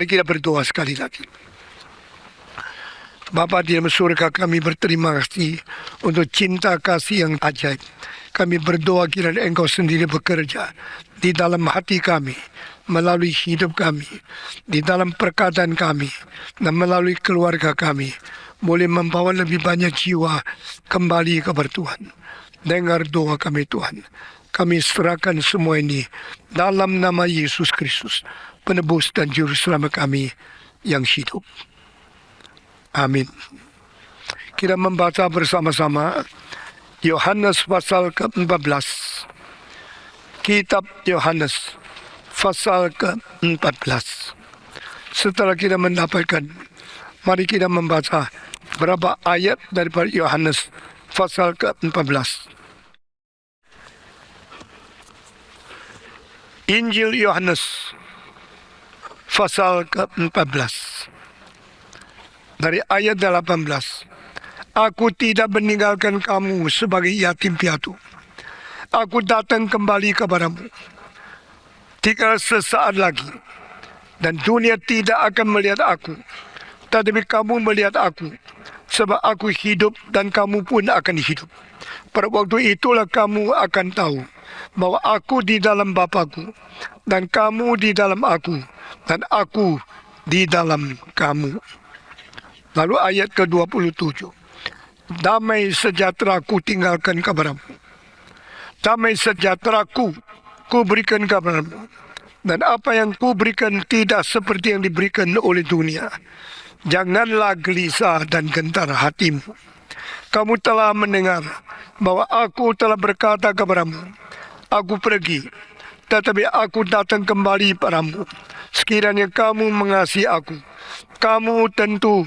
Mari kita berdoa sekali lagi. Bapa di dalam surga, kami berterima kasih untuk cinta kasih yang ajaib. Kami berdoa kiranya Engkau sendiri bekerja di dalam hati kami, melalui hidup kami, di dalam perkataan kami, dan melalui keluarga kami, boleh membawa lebih banyak jiwa kembali kepada Tuhan. Dengar doa kami Tuhan. Kami serahkan semua ini dalam nama Yesus Kristus, penebus dan juru selamat kami yang hidup. Amin. Kita membaca bersama-sama Yohanes pasal ke-14. Kitab Yohanes pasal ke-14. Setelah kita mendapatkan, mari kita membaca berapa ayat daripada Yohanes pasal ke-14. Injil Yohanes pasal ke-14. Dari ayat 18. Aku tidak meninggalkan kamu sebagai yatim piatu. Aku datang kembali kepadamu. Tinggal sesaat lagi, dan dunia tidak akan melihat aku, tetapi kamu melihat aku, sebab aku hidup dan kamu pun akan hidup. Pada waktu itulah kamu akan tahu bahwa aku di dalam Bapa-Ku, dan kamu di dalam aku, dan aku di dalam kamu. Lalu ayat ke-27. Damai sejahtera ku tinggalkan kepadamu. Damai sejahtera ku berikan kepadamu. Dan apa yang ku berikan tidak seperti yang diberikan oleh dunia. Janganlah gelisah dan gentar hatimu. Kamu telah mendengar bahwa aku telah berkata kepadamu, aku pergi, tetapi aku datang kembali padamu. Sekiranya kamu mengasihi aku, kamu tentu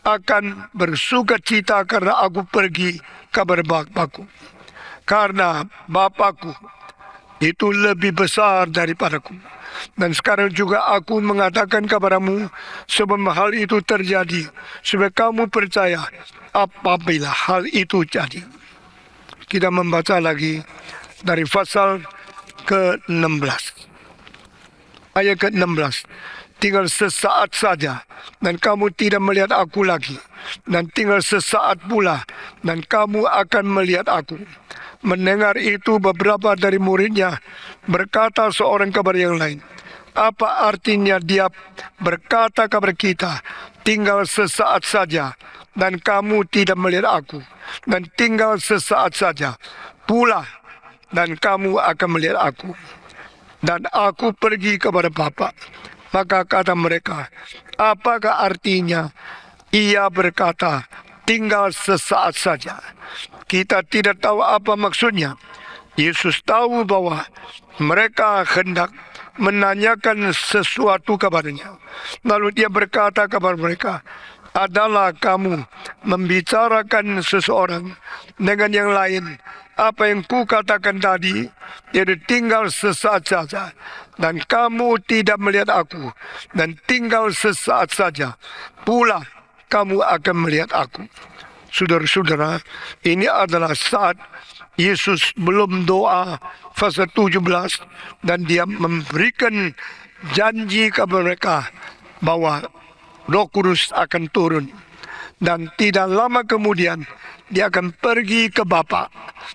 akan bersukacita karena aku pergi kepada Bapa-Ku. Karena Bapa-Ku itu lebih besar daripadaku. Dan sekarang juga aku mengatakan kepadamu sebelum hal itu terjadi, supaya kamu percaya apabila hal itu jadi. Kita membaca lagi dari pasal ke-16. Ayat ke-16. Tinggal sesaat saja, dan kamu tidak melihat aku lagi. Dan tinggal sesaat pula, dan kamu akan melihat aku. Mendengar itu beberapa dari muridnya berkata seorang kepada yang lain, apa artinya dia berkata kepada kita, tinggal sesaat saja, dan kamu tidak melihat aku. Dan tinggal sesaat saja pula, dan kamu akan melihat aku. Dan aku pergi kepada Bapa. Maka kata mereka, apakah artinya ia berkata, tinggal sesaat saja? Kita tidak tahu apa maksudnya. Yesus tahu bahwa mereka hendak menanyakan sesuatu kepadanya. Lalu dia berkata kepada mereka, adalah kamu membicarakan seseorang dengan yang lain. Apa yang ku katakan tadi, yaitu tinggal sesaat saja, dan kamu tidak melihat aku, dan tinggal sesaat saja pula kamu akan melihat aku. Saudara-saudara, ini adalah saat Yesus belum doa fase 17, dan dia memberikan janji kepada mereka bahwa Roh Kudus akan turun. Dan tidak lama kemudian dia akan pergi ke Bapa.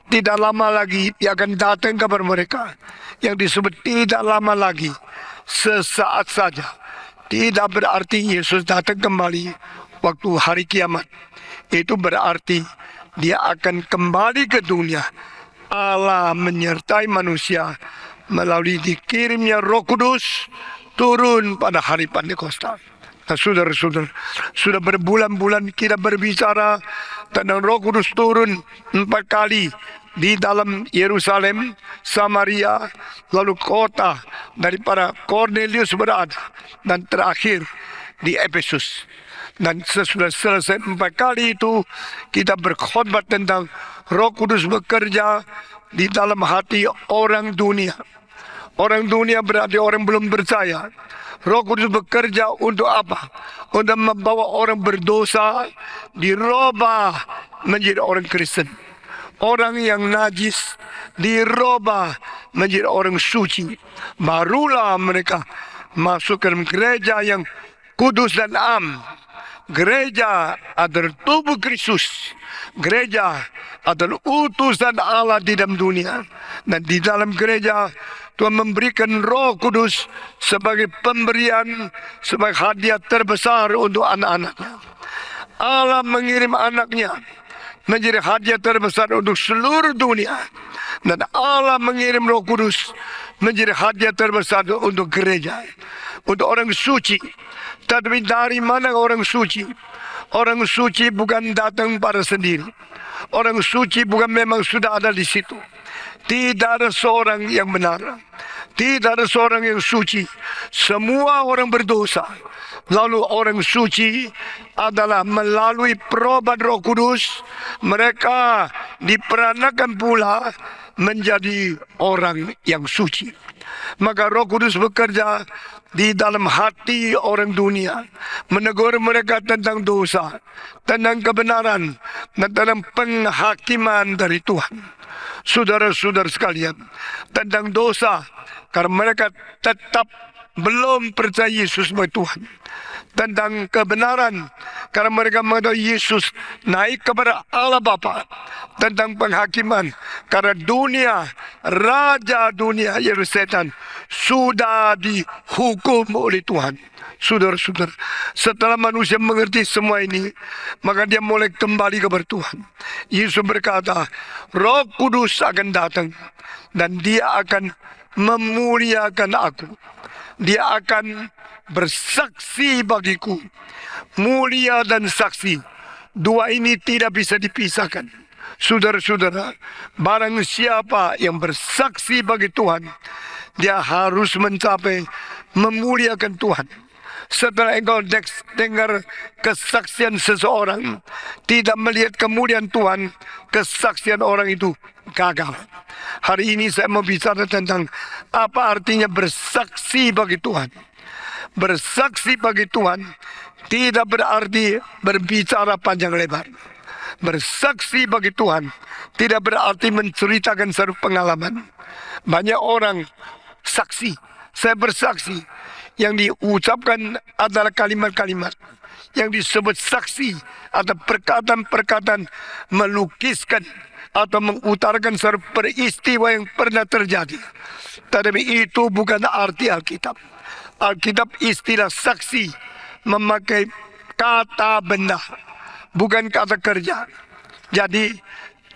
Tidak lama lagi dia akan datang kepada mereka. Yang disebut tidak lama lagi, sesaat saja. Tidak berarti Yesus datang kembali waktu hari kiamat. Itu berarti dia akan kembali ke dunia. Allah menyertai manusia melalui dikirimnya Roh Kudus turun pada hari Pentakosta. Nah, saudara-saudara, sudah berbulan-bulan kita berbicara tentang Roh Kudus turun 4 kali di dalam Yerusalem, Samaria, lalu kota daripada Cornelius berada, dan terakhir di Efesus. Dan sesudah selesai 4 kali itu, kita berkhotbah tentang Roh Kudus bekerja di dalam hati orang dunia. Orang dunia berarti orang belum percaya. Roh Kudus bekerja untuk apa? Untuk membawa orang berdosa dirubah menjadi orang Kristen. Orang yang najis dirubah menjadi orang suci. Barulah mereka masuk ke dalam gereja yang kudus dan am. Gereja adalah tubuh Kristus. Gereja adalah utusan Allah di dalam dunia. Dan di dalam gereja Tuhan memberikan Roh Kudus sebagai pemberian, sebagai hadiah terbesar untuk anak-anaknya. Allah mengirim anaknya menjadi hadiah terbesar untuk seluruh dunia. Dan Allah mengirim Roh Kudus menjadi hadiah terbesar untuk gereja, untuk orang suci. Tetapi dari mana orang suci? Orang suci bukan datang pada sendiri. Orang suci bukan memang sudah ada di situ. Tidak ada seorang yang benar. Tidak ada seorang yang suci. Semua orang berdosa. Lalu orang suci adalah melalui perobat Roh Kudus. Mereka diperanakan pula menjadi orang yang suci. Maka Roh Kudus bekerja di dalam hati orang dunia, menegur mereka tentang dosa, tentang kebenaran, dan tentang penghakiman dari Tuhan. Saudara-saudara sekalian, tentang dosa, karena mereka tetap belum percaya Yesus sebagai Tuhan. Tentang kebenaran, karena mereka mengetahui Yesus naik kepada Allah Bapa. Tentang penghakiman, karena dunia, raja dunia yaitu setan, sudah dihukum oleh Tuhan. Saudara-saudara, setelah manusia mengerti semua ini, maka dia mulai kembali kepada Tuhan. Yesus berkata, Roh Kudus akan datang dan dia akan memuliakan aku. Dia akan bersaksi bagiku. Mulia dan saksi, dua ini tidak bisa dipisahkan. Saudara-saudara, barang siapa yang bersaksi bagi Tuhan, dia harus mencapai memuliakan Tuhan. Setelah engkau dengar kesaksian seseorang tidak melihat kemuliaan Tuhan, kesaksian orang itu gagal. Hari ini saya mau bicara tentang apa artinya bersaksi bagi Tuhan. Bersaksi bagi Tuhan tidak berarti berbicara panjang lebar. Bersaksi bagi Tuhan tidak berarti menceritakan satu pengalaman. Banyak orang saksi, saya bersaksi, yang diucapkan adalah kalimat-kalimat yang disebut saksi atau perkataan-perkataan melukiskan atau mengutarakan satu peristiwa yang pernah terjadi. Tetapi itu bukan arti Alkitab. Alkitab istilah saksi memakai kata benda, bukan kata kerja. Jadi,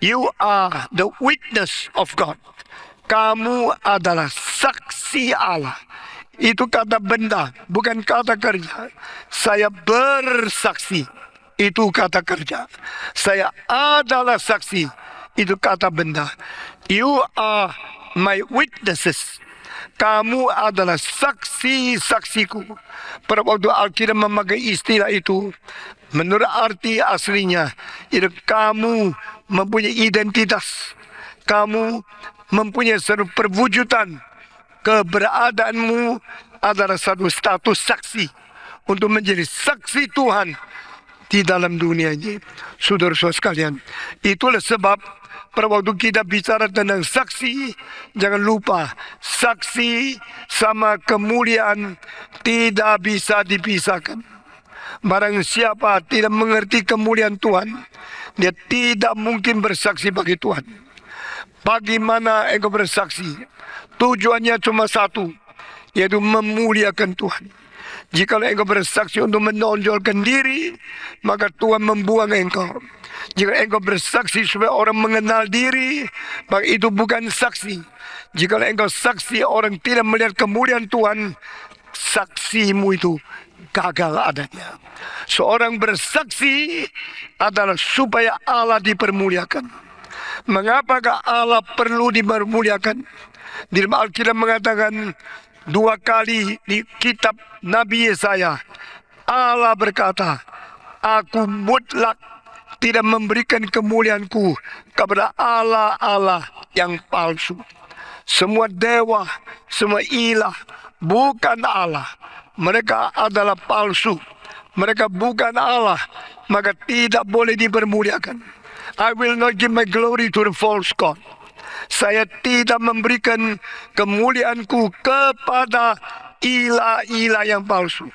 you are the witness of God. Kamu adalah saksi Allah. Itu kata benda, bukan kata kerja. Saya bersaksi, itu kata kerja. Saya adalah saksi, itu kata benda. You are my witnesses. Kamu adalah saksi-saksiku. Pada waktu Alkitab memakai istilah itu, menurut arti aslinya, itu kamu mempunyai identitas. Kamu mempunyai satu perwujudan. Keberadaanmu adalah satu status saksi untuk menjadi saksi Tuhan di dalam dunia ini. Saudara-saudara sekalian, itulah sebab pada waktu kita bicara tentang saksi, jangan lupa saksi sama kemuliaan tidak bisa dipisahkan. Barang siapa tidak mengerti kemuliaan Tuhan, dia tidak mungkin bersaksi bagi Tuhan. Bagaimana engkau bersaksi? Tujuannya cuma satu, yaitu memuliakan Tuhan. Jika engkau bersaksi untuk menonjolkan diri, maka Tuhan membuang engkau. Jika engkau bersaksi supaya orang mengenal diri, maka itu bukan saksi. Jika engkau saksi orang tidak melihat kemuliaan Tuhan, saksimu itu gagal adanya. Seorang bersaksi adalah supaya Allah dipermuliakan. Mengapakah Allah perlu dipermuliakan? Di dalam Alkitab mengatakan 2 kali di kitab Nabi Yesaya, Allah berkata, aku mutlak tidak memberikan kemuliaanku kepada Allah-Allah yang palsu. Semua dewa, semua ilah bukan Allah. Mereka adalah palsu. Mereka bukan Allah, maka tidak boleh dipermuliakan. I will not give my glory to the false god. Saya tidak memberikan kemuliaanku kepada ilah-ilah yang palsu.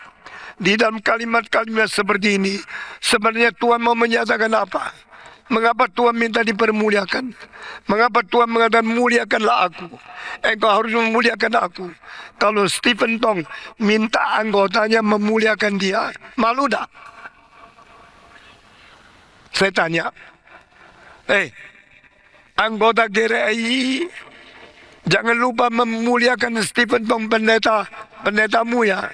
Di dalam kalimat-kalimat seperti ini, sebenarnya Tuhan mau menyatakan apa? Mengapa Tuhan minta dipermuliakan? Mengapa Tuhan mengatakan muliakanlah aku? Engkau harus memuliakan aku. Kalau Stephen Tong minta anggotanya memuliakan dia, malu tak? Saya tanya, anggota GRI, jangan lupa memuliakan Stephen Tong pendetamu ya.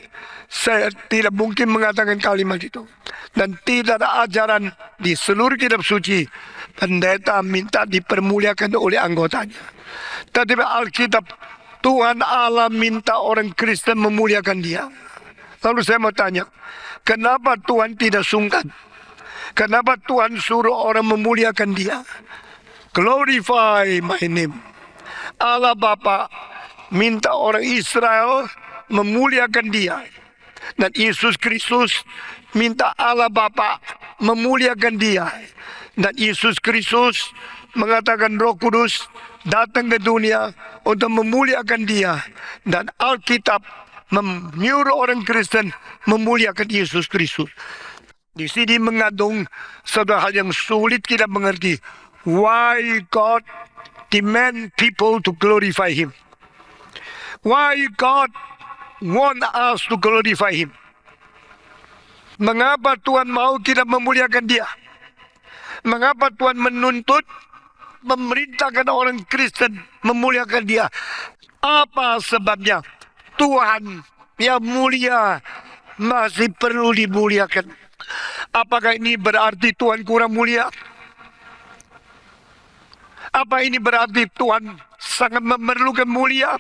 Saya tidak mungkin mengatakan kalimat itu. Dan tidak ada ajaran di seluruh kitab suci pendeta minta dipermuliakan oleh anggotanya. Tetapi Alkitab, Tuhan Allah minta orang Kristen memuliakan dia. Lalu saya mau tanya, kenapa Tuhan tidak sungkan? Kenapa Tuhan suruh orang memuliakan dia? Glorify my name. Allah Bapa minta orang Israel memuliakan dia. Dan Yesus Kristus minta Allah Bapa memuliakan dia. Dan Yesus Kristus mengatakan Roh Kudus datang ke dunia untuk memuliakan dia. Dan Alkitab menyuruh orang Kristen memuliakan Yesus Kristus. Di sini mengandung suatu hal yang sulit kita mengerti. Why God demand people to glorify Him? Why God want us to glorify Him? Mengapa Tuhan mau kita memuliakan dia? Mengapa Tuhan menuntut, memerintahkan orang Kristen memuliakan dia? Apa sebabnya? Tuhan yang mulia masih perlu dimuliakan. Apakah ini berarti Tuhan kurang mulia? Apa ini berarti Tuhan sangat memerlukan mulia?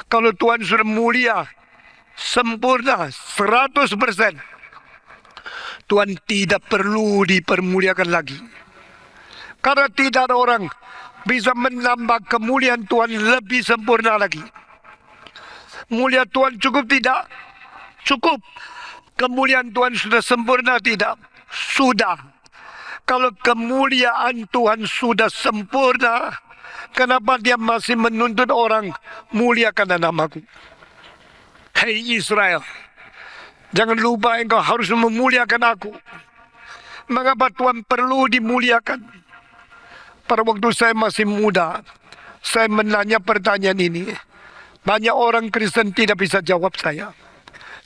Kalau Tuhan sudah mulia, sempurna, 100%, Tuhan tidak perlu dipermuliakan lagi. Karena tidak ada orang bisa menambah kemuliaan Tuhan lebih sempurna lagi. Mulia Tuhan cukup tidak? Cukup. Kemuliaan Tuhan sudah sempurna tidak? Sudah. Kalau kemuliaan Tuhan sudah sempurna, kenapa dia masih menuntut orang muliakan namaku? Hei Israel, jangan lupa engkau harus memuliakan aku. Mengapa Tuhan perlu dimuliakan? Pada waktu saya masih muda, saya menanya pertanyaan ini. Banyak orang Kristen tidak bisa jawab saya.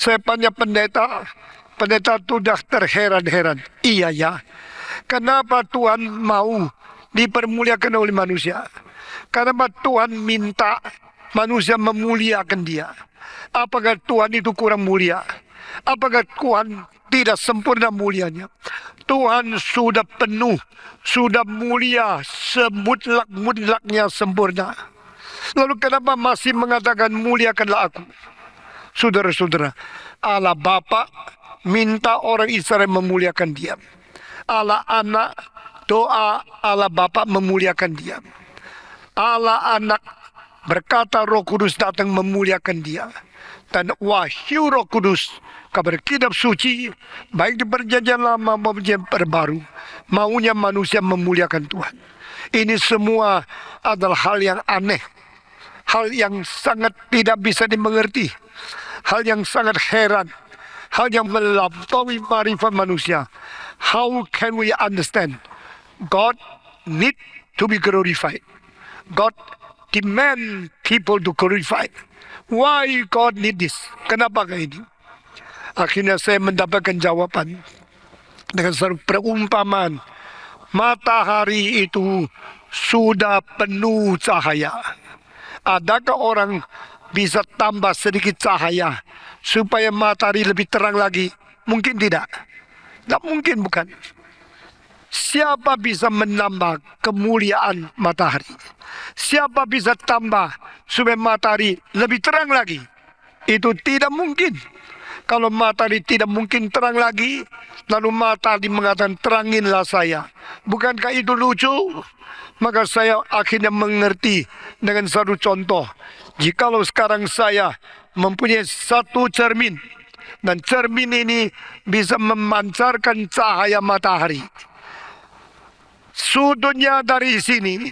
Saya tanya pendeta itu dah terheran-heran. Iya ya, kenapa Tuhan mau dipermuliakan oleh manusia? Kenapa Tuhan minta manusia memuliakan dia? Apakah Tuhan itu kurang mulia? Apakah Tuhan tidak sempurna mulianya? Tuhan sudah penuh, sudah mulia, semutlak-mutlaknya sempurna. Lalu kenapa masih mengatakan muliakanlah aku? Saudara-saudara, Allah Bapa minta orang Israel memuliakan dia. Allah Anak, doa Allah Bapa memuliakan dia. Allah Anak berkata Roh Kudus datang memuliakan dia. Dan wahyu Roh Kudus kabar kitab suci, baik di perjanjian lama maupun perjanjian terbaru, maunya manusia memuliakan Tuhan. Ini semua adalah hal yang aneh, hal yang sangat tidak bisa dimengerti, hal yang sangat heran, hal yang melampaui marifat manusia. How can we understand? God need to be glorified. God demand people to glorify. Why God need this? Kenapa kayak ini? Akhirnya saya mendapatkan jawaban dengan satu perumpamaan. Matahari itu sudah penuh cahaya. Adakah orang bisa tambah sedikit cahaya supaya matahari lebih terang lagi? Mungkin tidak. Tidak mungkin, bukan. Siapa bisa menambah kemuliaan matahari? Siapa bisa tambah supaya matahari lebih terang lagi? Itu tidak mungkin. Kalau matahari tidak mungkin terang lagi, lalu matahari mengatakan teranginlah saya. Bukankah itu lucu? Maka saya akhirnya mengerti dengan satu contoh. Jikalau sekarang saya mempunyai satu cermin, dan cermin ini bisa memancarkan cahaya matahari. Sudutnya dari sini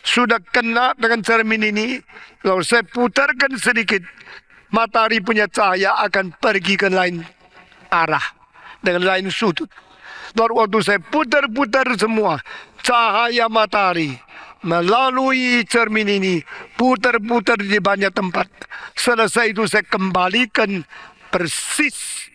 sudah kena dengan cermin ini, kalau saya putarkan sedikit, matahari punya cahaya akan pergi ke lain arah, dengan lain sudut. Dan waktu saya putar-putar semua, cahaya matahari melalui cermin ini, putar-putar di banyak tempat. Selesai itu saya kembalikan persis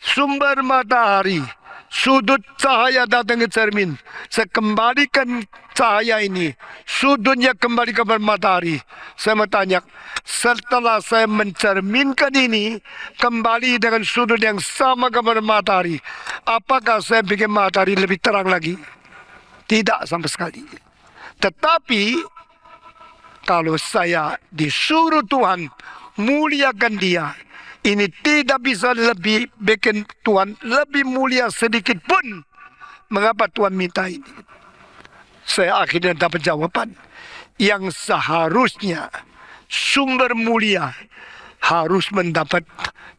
sumber matahari, sudut cahaya datang ke cermin. Saya kembalikan cahaya ini, sudutnya kembali ke matahari. Saya bertanya, setelah saya mencerminkan ini kembali dengan sudut yang sama kepada matahari, apakah saya bikin matahari lebih terang lagi? Tidak sama sekali. Tetapi kalau saya disuruh Tuhan muliakan Dia, ini tidak bisa lebih bikin Tuhan lebih mulia sedikit pun. Mengapa Tuhan minta ini? Saya akhirnya dapat jawaban. Yang seharusnya sumber mulia harus mendapat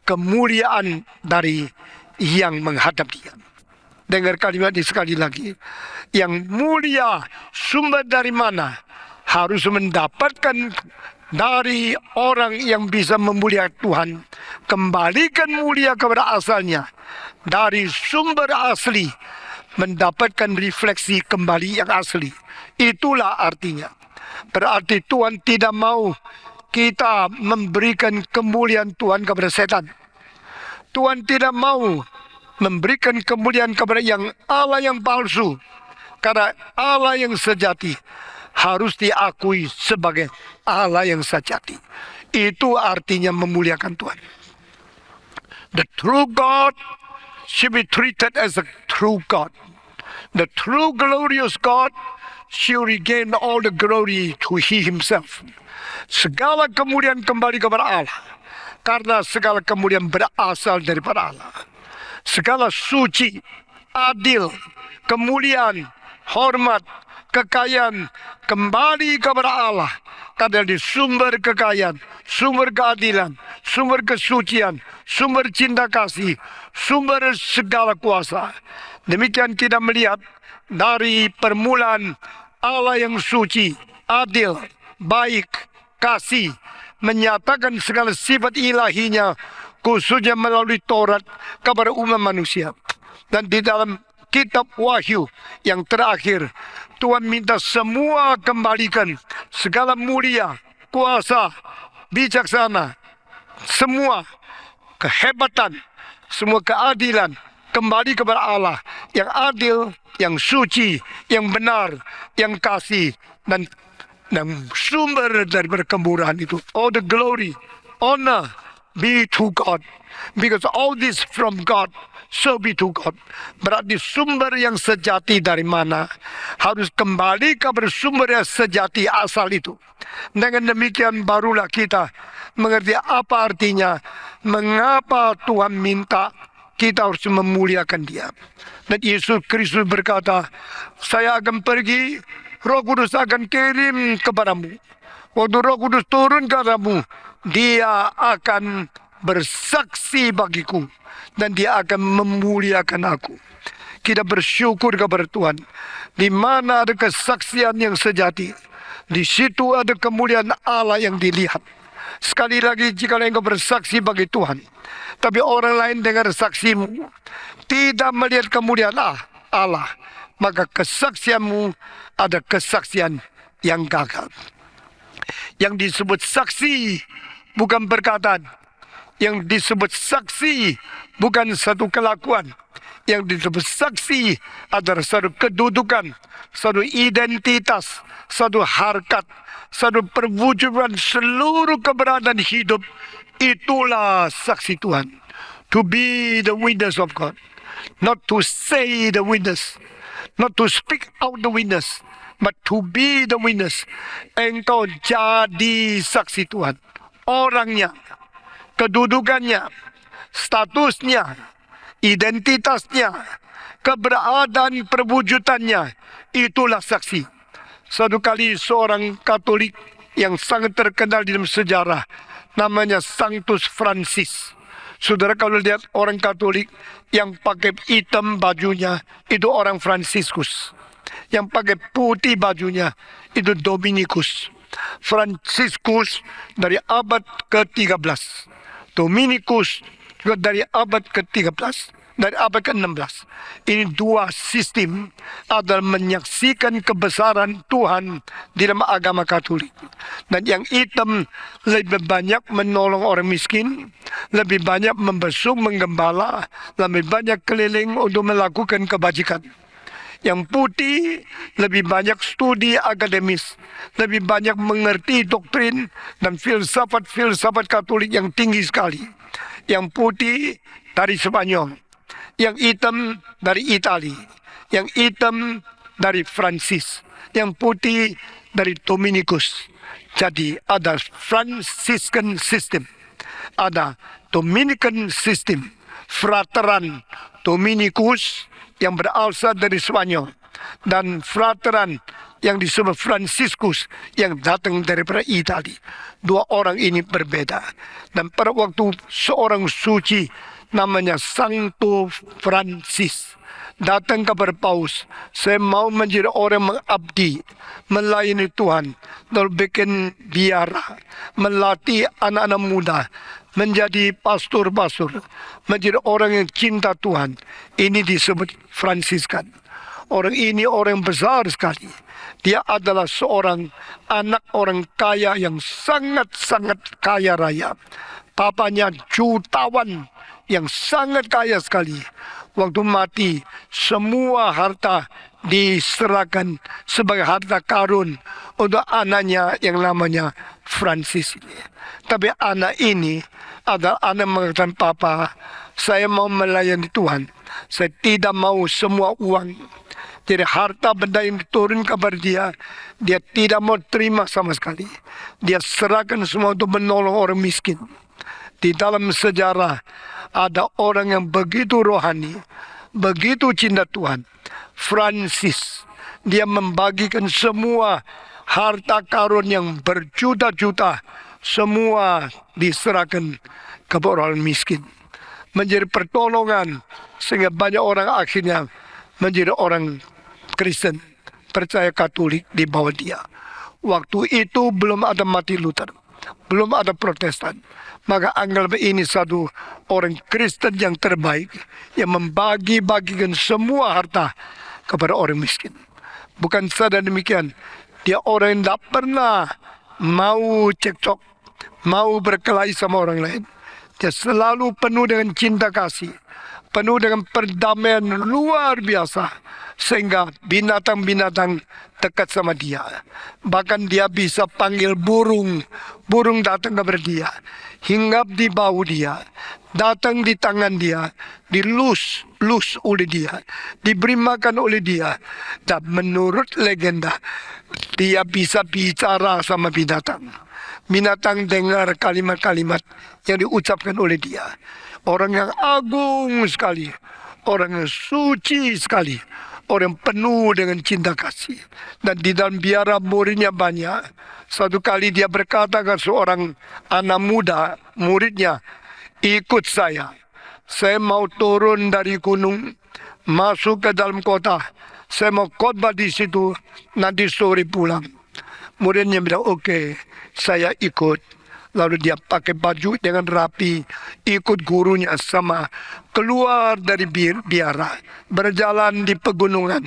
kemuliaan dari yang menghadap Dia. Dengar kalimat ini sekali lagi. Yang mulia sumber dari mana? Harus mendapatkan dari orang yang bisa memuliakan Tuhan. Kembalikan mulia kepada asalnya. Dari sumber asli. Mendapatkan refleksi kembali yang asli. Itulah artinya. Berarti Tuhan tidak mau kita memberikan kemuliaan Tuhan kepada setan. Tuhan tidak mau memberikan kemuliaan kepada yang Allah yang palsu. Karena Allah yang sejati harus diakui sebagai Allah yang sejati. Itu artinya memuliakan Tuhan. The true God should be treated as a true God. The true glorious God should regain all the glory to He Himself. Segala kemuliaan kembali kepada Allah. Karena segala kemuliaan berasal daripada Allah. Segala suci, adil, kemuliaan, hormat, kekayaan kembali kepada Allah. Karena di sumber kekayaan, sumber keadilan, sumber kesucian, sumber cinta kasih, sumber segala kuasa. Demikian kita melihat dari permulaan Allah yang suci, adil, baik, kasih, menyatakan segala sifat ilahinya, khususnya melalui Taurat kepada umat manusia. Dan di dalam kitab Wahyu yang terakhir, Tuhan minta semua kembalikan segala mulia, kuasa, bijaksana, semua kehebatan, semua keadilan kembali kepada Allah yang adil, yang suci, yang benar, yang kasih, dan sumber daripada kemurahan itu. All the glory, honor be to God. Because all this from God, so be to God. Berarti sumber yang sejati dari mana? Harus kembali kepada sumber yang sejati asal itu. Dengan demikian barulah kita mengerti apa artinya, mengapa Tuhan minta kita harus memuliakan Dia. Dan Yesus Kristus berkata, saya akan pergi, Roh Kudus akan kirim kepadamu. Waktu Roh Kudus turun kepadamu, Dia akan bersaksi bagiku. Dan Dia akan memuliakan aku. Kita bersyukur kepada Tuhan. Di mana ada kesaksian yang sejati, di situ ada kemuliaan Allah yang dilihat. Sekali lagi, jika engkau bersaksi bagi Tuhan, tapi orang lain dengar saksimu, tidak melihat kemuliaan Allah, maka kesaksianmu ada kesaksian yang gagal. Yang disebut saksi bukan perkataan. Yang disebut saksi bukan satu kelakuan. Yang disebut saksi adalah satu kedudukan, satu identitas, satu harkat, satu perwujudan seluruh keberadaan hidup. Itulah saksi Tuhan. To be the witness of God. Not to say the witness. Not to speak out the witness. But to be the witness. Engkau jadi saksi Tuhan. Orangnya, kedudukannya, statusnya, identitasnya, keberadaan perwujudannya, itulah saksi. Satu kali seorang Katolik yang sangat terkenal di dalam sejarah, namanya Sanctus Francis. Saudara, kalau lihat orang Katolik yang pakai hitam bajunya, itu orang Fransiskus. Yang pakai putih bajunya itu Dominikus. Franciscus dari abad ke-13. Dominikus juga dari abad ke-13, dari abad ke-16. Ini dua sistem adalah menyaksikan kebesaran Tuhan di dalam agama Katolik. Dan yang hitam lebih banyak menolong orang miskin, lebih banyak membesuk, menggembala, lebih banyak keliling untuk melakukan kebajikan. Yang putih lebih banyak studi akademis, lebih banyak mengerti doktrin dan filsafat Katolik yang tinggi sekali. Yang putih dari Spanyol, yang hitam dari Itali, yang hitam dari Francis, yang putih dari Dominikus. Jadi ada Franciscan system, ada Dominican system, Frateran Dominikus yang berasal dari Spanyol, dan Frateran yang disebut Franciscus yang datang daripada Italia. Dua orang ini berbeda. Dan pada waktu seorang suci namanya Santo Francis datang kepada Paus, saya mau menjadi orang mengabdi, melayani Tuhan, lalu bikin biara, melatih anak-anak muda, menjadi pastor-pastor, menjadi orang yang cinta Tuhan. Ini disebut Fransiskan. Orang ini orang besar sekali. Dia adalah seorang anak orang kaya yang sangat-sangat kaya raya. Papanya jutawan yang sangat kaya sekali. Waktu mati, semua harta diserahkan sebagai harta karun untuk anaknya yang namanya Francis ini. Tapi anak ini adalah anak mengatakan, Papa, saya mau melayani Tuhan. Saya tidak mau semua uang. Jadi harta benda yang diturun kepada dia, dia tidak mau terima sama sekali. Dia serahkan semua untuk menolong orang miskin. Di dalam sejarah ada orang yang begitu rohani, begitu cinta Tuhan. Francis, dia membagikan semua harta karun yang berjuta-juta, semua diserahkan kepada orang miskin. Menjadi pertolongan sehingga banyak orang akhirnya menjadi orang Kristen, percaya Katolik di bawah dia. Waktu itu belum ada Martin Luther, belum ada Protestan. Maka anggaplah ini satu orang Kristen yang terbaik yang membagi-bagikan semua harta kepada orang miskin. Bukan saja demikian, dia orang yang tidak pernah mau cekcok, mau berkelahi sama orang lain. Dia selalu penuh dengan cinta kasih, penuh dengan perdamaian luar biasa, sehingga binatang-binatang dekat sama dia. Bahkan dia bisa panggil burung, burung datang kepada dia, hinggap di bahu dia, datang di tangan dia, dilus oleh dia, diberi makan oleh dia. Dan menurut legenda, dia bisa bicara sama binatang. Binatang dengar kalimat-kalimat yang diucapkan oleh dia. Orang yang agung sekali, orang yang suci sekali, orang yang penuh dengan cinta kasih. Dan di dalam biara muridnya banyak. Satu kali dia berkata ke seorang anak muda, muridnya, ikut saya. Saya mau turun dari gunung, masuk ke dalam kota. Saya mau khotbah di situ, nanti sore pulang. Muridnya bilang, oke, saya ikut. Lalu dia pakai baju dengan rapi, ikut gurunya sama, keluar dari biara, berjalan di pegunungan,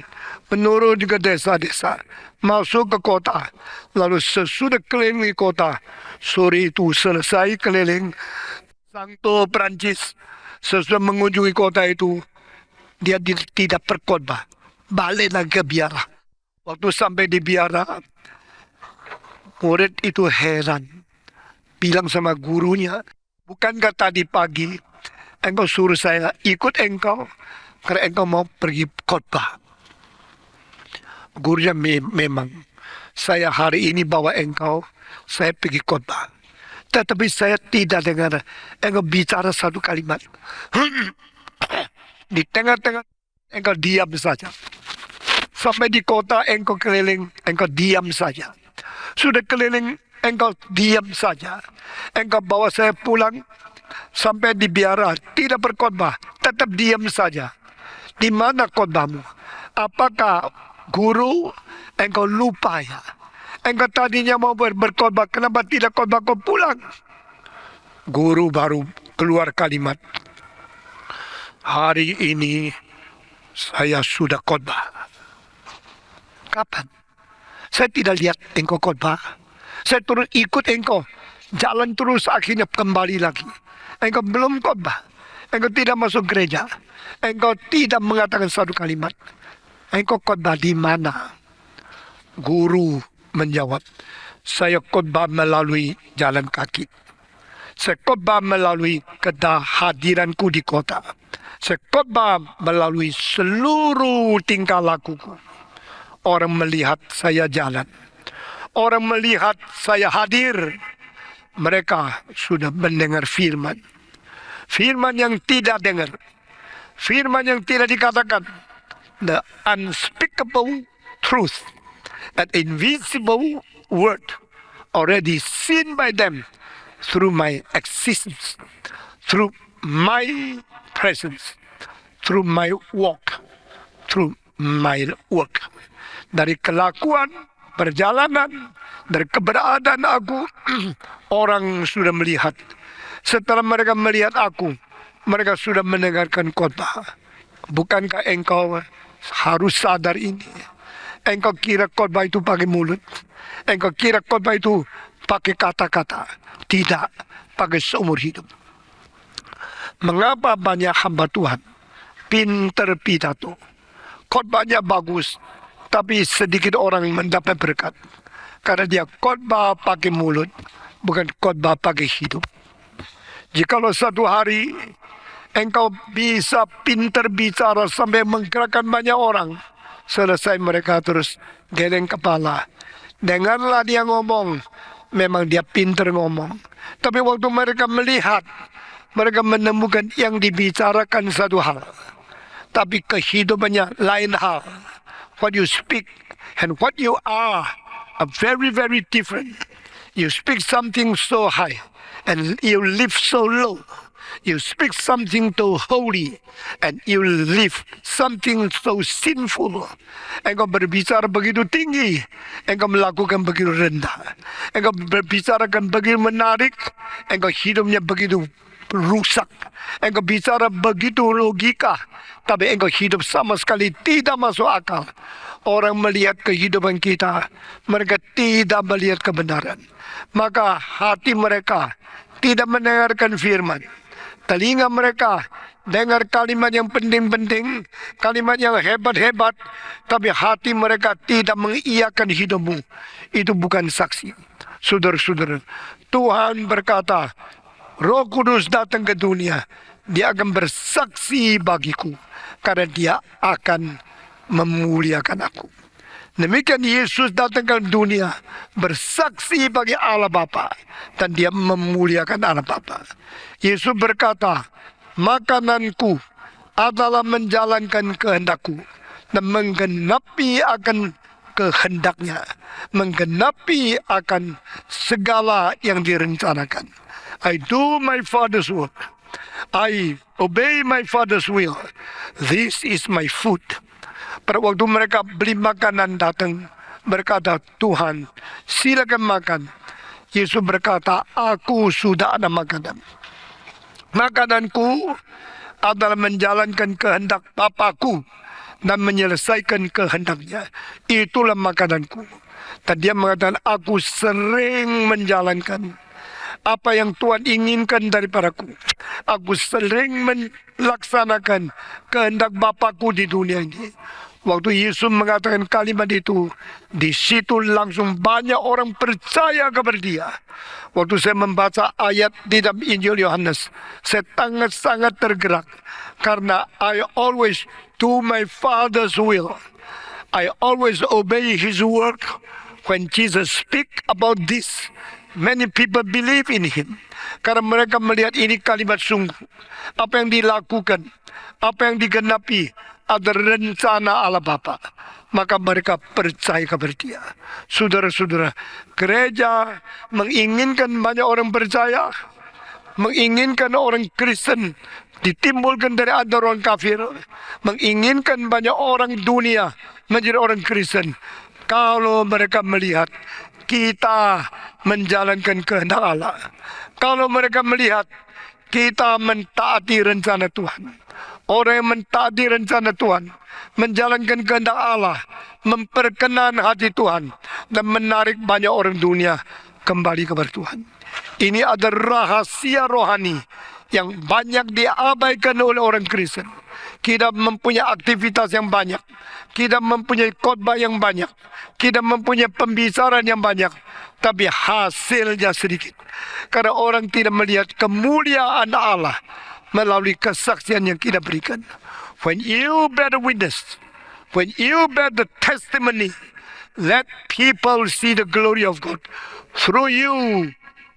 menurun ke desa-desa, masuk ke kota. Lalu sesudah keliling kota, sore itu selesai keliling, Santo Prancis sesudah mengunjungi kota itu, dia tidak berkhotbah, balik lagi ke biara. Waktu sampai di biara, murid itu heran, bilang sama gurunya, bukankah tadi pagi engkau suruh saya ikut engkau karena engkau mau pergi khotbah? Gurunya, memang saya hari ini bawa engkau, saya pergi khotbah. Tetapi saya tidak dengar engkau bicara satu kalimat. Di tengah-tengah engkau diam saja. Sampai di kota engkau keliling, engkau diam saja. Sudah keliling, engkau diam saja. Engkau bawa saya pulang, sampai di biara, tidak berkhotbah, tetap diam saja. Di mana khotbahmu? Apakah Guru, engkau lupa ya. Engkau tadinya mau berkhotbah, kenapa tidak khotbah kau pulang? Guru baru keluar kalimat, hari ini saya sudah khotbah. Kapan? Saya tidak lihat engkau khotbah. Saya turun ikut engkau. Jalan terus akhirnya kembali lagi. Engkau belum khotbah. Engkau tidak masuk gereja. Engkau tidak mengatakan satu kalimat. Engkau khotbah di mana? Guru menjawab, saya khotbah melalui jalan kaki. Saya khotbah melalui kehadiranku di kota. Saya khotbah melalui seluruh tingkah lakuku. Orang melihat saya jalan. Orang melihat saya hadir. Mereka sudah mendengar firman. Firman yang tidak dengar. Firman yang tidak dikatakan. The unspeakable truth. An invisible word. Already seen by them. Through my existence. Through my presence. Through my walk. Through my work. Dari kelakuan, perjalanan, dari keberadaan aku, orang sudah melihat. Setelah mereka melihat aku, mereka sudah mendengarkan khotbah. Bukankah engkau harus sadar ini? Engkau kira khotbah itu pakai mulut? Engkau kira khotbah itu pakai kata-kata? Tidak, pakai seumur hidup. Mengapa banyak hamba Tuhan pinter pidato, khotbahnya bagus, tapi sedikit orang mendapat berkat? Karena dia khotbah pakai mulut, bukan khotbah pakai hidup. Jikalau satu hari engkau bisa pintar bicara sampai menggerakkan banyak orang, selesai mereka terus geleng kepala. Dengarlah dia ngomong, memang dia pintar ngomong. Tapi waktu mereka melihat, mereka menemukan yang dibicarakan satu hal, tapi kehidupannya lain hal. What you speak and what you are very, very different. You speak something so high and you live so low. You speak something so holy and you live something so sinful. Engkau berbicara begitu tinggi, engkau melakukan begitu rendah. Engkau berbicarakan begitu menarik, engkau hidupnya begitu rusak. Engkau bicara begitu logika, tapi engkau hidup sama sekali tidak masuk akal. Orang melihat kehidupan kita, mereka tidak melihat kebenaran. Maka hati mereka tidak mendengarkan firman. Telinga mereka dengar kalimat yang penting-penting, kalimat yang hebat-hebat, tapi hati mereka tidak mengiyakan hidupmu. Itu bukan saksi. Saudara-saudara, Tuhan berkata, Roh Kudus datang ke dunia, dia akan bersaksi bagiku, karena dia akan memuliakan aku. Demikian Yesus datang ke dunia, bersaksi bagi Allah Bapa, dan dia memuliakan Allah Bapa. Yesus berkata, makananku adalah menjalankan kehendakku dan menggenapi akan kehendaknya, menggenapi akan segala yang direncanakan. I do my Father's work. I obey my Father's will. This is my food. Pada waktu mereka beli makanan datang, berkata, Tuhan, silakan makan. Yesus berkata, aku sudah ada makanan. Makananku adalah menjalankan kehendak Bapakku dan menyelesaikan kehendaknya. Itulah makananku. Dan dia mengatakan, aku sering menjalankan apa yang Tuhan inginkan daripadaku. Aku sering melaksanakan kehendak Bapakku di dunia ini. Waktu Yesus mengatakan kalimat itu, di situ langsung banyak orang percaya kepada dia. Waktu saya membaca ayat di dalam Injil Yohanes, saya sangat tergerak. Karena I always do my Father's will. I always obey His work. When Jesus speak about this, many people believe in Him. Karena mereka melihat ini kalimat sungguh. Apa yang dilakukan, apa yang digenapi, ada rencana Allah Bapa. Maka mereka percaya kepada dia. Saudara-saudara, gereja menginginkan banyak orang percaya, menginginkan orang Kristen ditimbulkan dari antara orang kafir, menginginkan banyak orang dunia menjadi orang Kristen. Kalau mereka melihat kita menjalankan kehendak Allah, kalau mereka melihat kita mentaati rencana Tuhan, orang yang mentaati rencana Tuhan, menjalankan kehendak Allah, memperkenan hati Tuhan, dan menarik banyak orang dunia kembali kepada Tuhan. Ini adalah rahasia rohani yang banyak diabaikan oleh orang Kristen. Kita mempunyai aktivitas yang banyak, kita mempunyai khotbah yang banyak, kita mempunyai pembicaraan yang banyak, tapi hasilnya sedikit. Karena orang tidak melihat kemuliaan Allah melalui kesaksian yang kita berikan. When you bear the witness, when you bear the testimony, let people see the glory of God through you,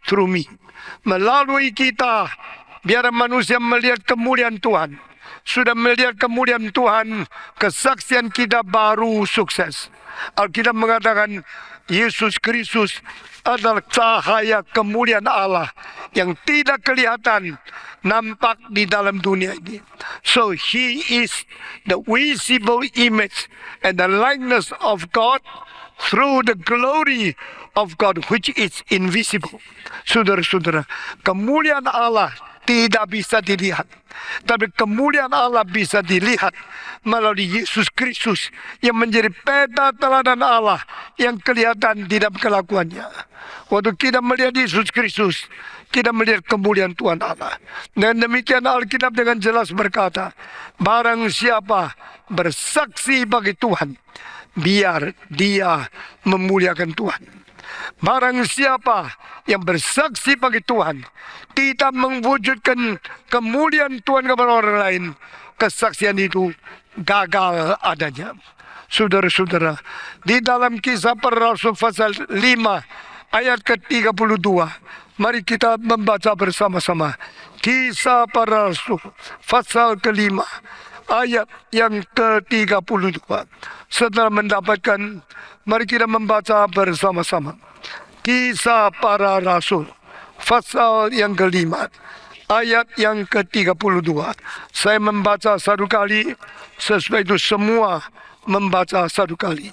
through me. Melalui kita, biar manusia melihat kemuliaan Tuhan. Sudah melihat kemuliaan Tuhan, kesaksian kita baru sukses. Alkitab mengatakan Yesus Kristus adalah cahaya kemuliaan Allah yang tidak kelihatan, nampak di dalam dunia ini. So He is the visible image and the likeness of God through the glory of God which is invisible. Saudara-saudara, kemuliaan Allah tidak bisa dilihat, tapi kemuliaan Allah bisa dilihat melalui Yesus Kristus yang menjadi peta teladan Allah yang kelihatan di dalam kelakuannya. Waktu kita melihat Yesus Kristus, kita melihat kemuliaan Tuhan Allah. Dan demikian Alkitab dengan jelas berkata, barang siapa bersaksi bagi Tuhan, biar dia memuliakan Tuhan. Barang siapa yang bersaksi bagi Tuhan, tidak mewujudkan kemuliaan Tuhan kepada orang lain, kesaksian itu gagal adanya. Saudara-saudara, di dalam Kisah Para Rasul pasal 5 ayat ke-32, mari kita membaca bersama-sama. Kisah Para Rasul pasal ke-5 ayat yang ke-32. Setelah mendapatkan, mari kita membaca bersama-sama. Kisah Para Rasul pasal yang ke-5 ayat yang ke-32. Saya membaca satu kali, sesuai itu semua membaca satu kali.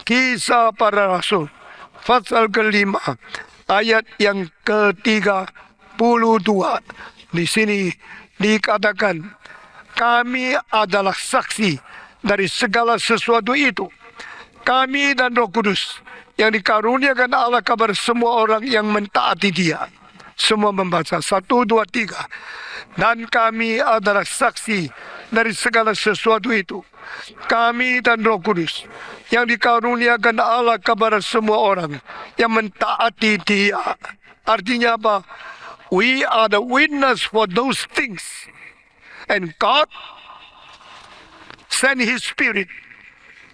Kisah Para Rasul pasal ke-5 ayat yang ke-32. Di sini dikatakan, kami adalah saksi dari segala sesuatu itu. Kami dan Roh Kudus yang dikaruniakan Allah kepada semua orang yang mentaati Dia. Semua membaca 1, 2, 3. Dan kami adalah saksi dari segala sesuatu itu. Kami dan Roh Kudus yang dikaruniakan Allah kepada semua orang yang mentaati Dia. Artinya apa? We are the witness for those things. And God send His Spirit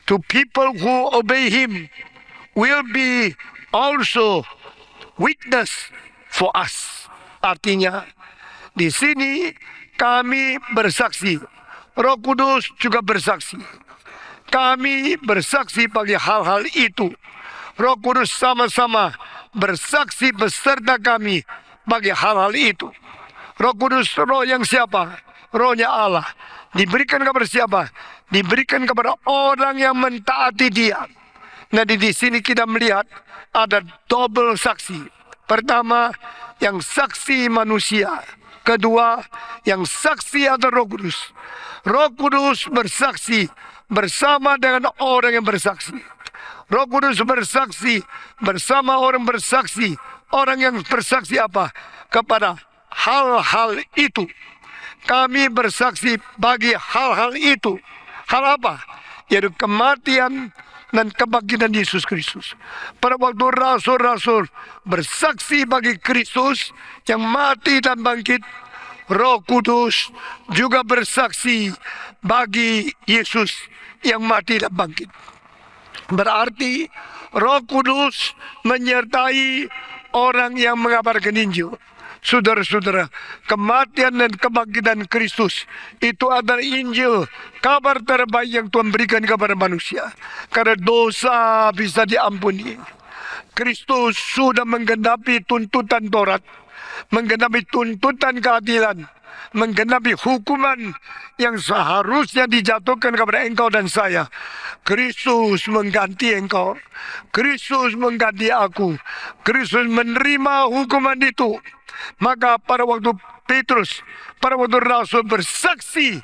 to people who obey Him, will be also witness for us. Artinya, di sini kami bersaksi, Roh Kudus juga bersaksi. Kami bersaksi bagi hal-hal itu. Roh Kudus sama-sama bersaksi beserta kami bagi hal-hal itu. Roh Kudus, roh yang siapa? Rohnya Allah. Diberikan kepada siapa? Diberikan kepada orang yang mentaati Dia. Nah, di sini kita melihat ada double saksi. Pertama, yang saksi manusia. Kedua, yang saksi adalah Roh Kudus. Roh Kudus bersaksi bersama dengan orang yang bersaksi. Roh Kudus bersaksi bersama orang bersaksi. Orang yang bersaksi apa? Kepada hal-hal itu. Kami bersaksi bagi hal-hal itu. Hal apa? Yaitu kematian dan kebangkitan Yesus Kristus. Pada waktu rasul-rasul bersaksi bagi Kristus yang mati dan bangkit, Roh Kudus juga bersaksi bagi Yesus yang mati dan bangkit. Berarti Roh Kudus menyertai orang yang mengabarkan Injil. Saudara-saudara, kematian dan kebangkitan Kristus itu adalah Injil, kabar terbaik yang Tuhan berikan kepada manusia. Karena dosa bisa diampuni. Kristus sudah menggenapi tuntutan Taurat, menggenapi tuntutan keadilan, menggenapi hukuman yang seharusnya dijatuhkan kepada engkau dan saya. Kristus mengganti engkau. Kristus mengganti aku. Kristus menerima hukuman itu. Maka pada waktu Petrus, pada waktu Rasul bersaksi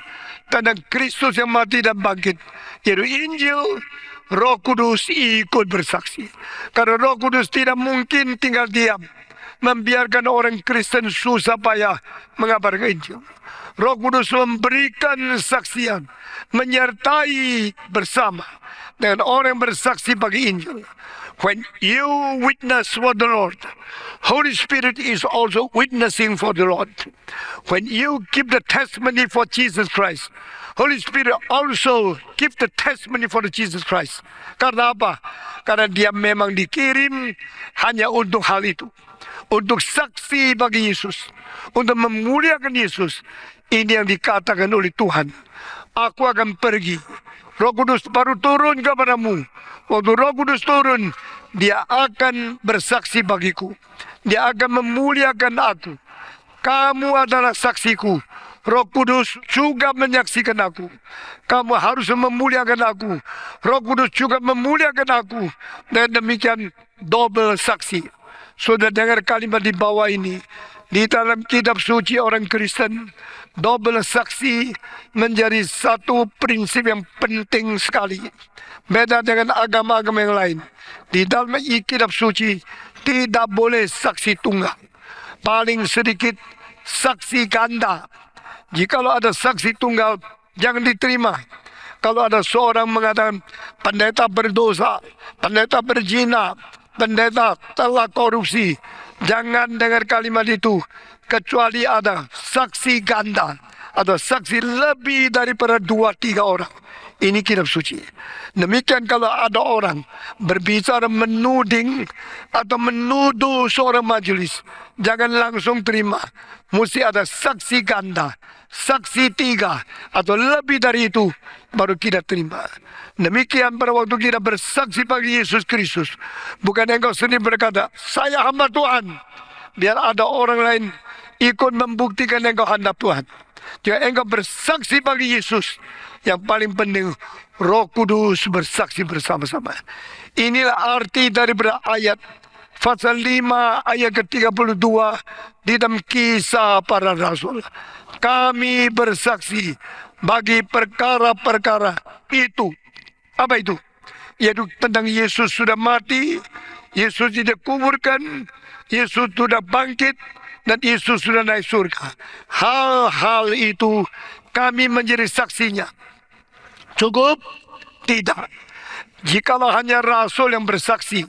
tentang Kristus yang mati dan bangkit, yaitu Injil, Roh Kudus ikut bersaksi. Karena Roh Kudus tidak mungkin tinggal diam, membiarkan orang Kristen susah payah mengabarkan Injil. Roh Kudus memberikan saksian, menyertai bersama dengan orang yang bersaksi bagi Injil. When you witness for the Lord, Holy Spirit is also witnessing for the Lord. When you give the testimony for Jesus Christ, Holy Spirit also give the testimony for Jesus Christ. Karena apa? Karena dia memang dikirim hanya untuk hal itu. Untuk saksi bagi Yesus. Untuk memuliakan Yesus. Ini yang dikatakan oleh Tuhan. Aku akan pergi. Roh Kudus baru turun kepadamu. Waktu Roh Kudus turun, dia akan bersaksi bagiku. Dia akan memuliakan aku. Kamu adalah saksiku. Roh Kudus juga menyaksikan aku. Kamu harus memuliakan aku. Roh Kudus juga memuliakan aku. Dan demikian double saksi. Sudah dengar kalimat di bawah ini. Di dalam kitab suci orang Kristen, double saksi menjadi satu prinsip yang penting sekali. Beda dengan agama-agama yang lain. Di dalam kitab suci tidak boleh saksi tunggal. Paling sedikit saksi ganda. Jikalau ada saksi tunggal, jangan diterima. Kalau ada seorang mengatakan pendeta berdosa, pendeta berzina, pendeta telah korupsi, jangan dengar kalimat itu. Kecuali ada saksi ganda, ada saksi lebih daripada 2-3 orang. Ini kitab suci. Demikian kalau ada orang berbicara menuding atau menuduh seorang majelis, jangan langsung terima. Mesti ada saksi ganda, saksi 3 atau lebih dari itu, baru kita terima. Demikian pada waktu kita bersaksi bagi Yesus Kristus, bukan engkau sendiri berkata, saya hamba Tuhan, biar ada orang lain ikut membuktikan engkau hamba Tuhan. Jika engkau bersaksi bagi Yesus, yang paling penting Roh Kudus bersaksi bersama-sama. Inilah arti daripada ayat pasal 5 ayat ke-32 di dalam Kisah Para Rasul. Kami bersaksi bagi perkara-perkara itu. Apa itu? Yaitu tentang Yesus sudah mati, Yesus tidak kuburkan, Yesus sudah bangkit, dan Yesus sudah naik surga. Hal-hal itu kami menjadi saksinya. Cukup? Tidak. Jikalau hanya Rasul yang bersaksi,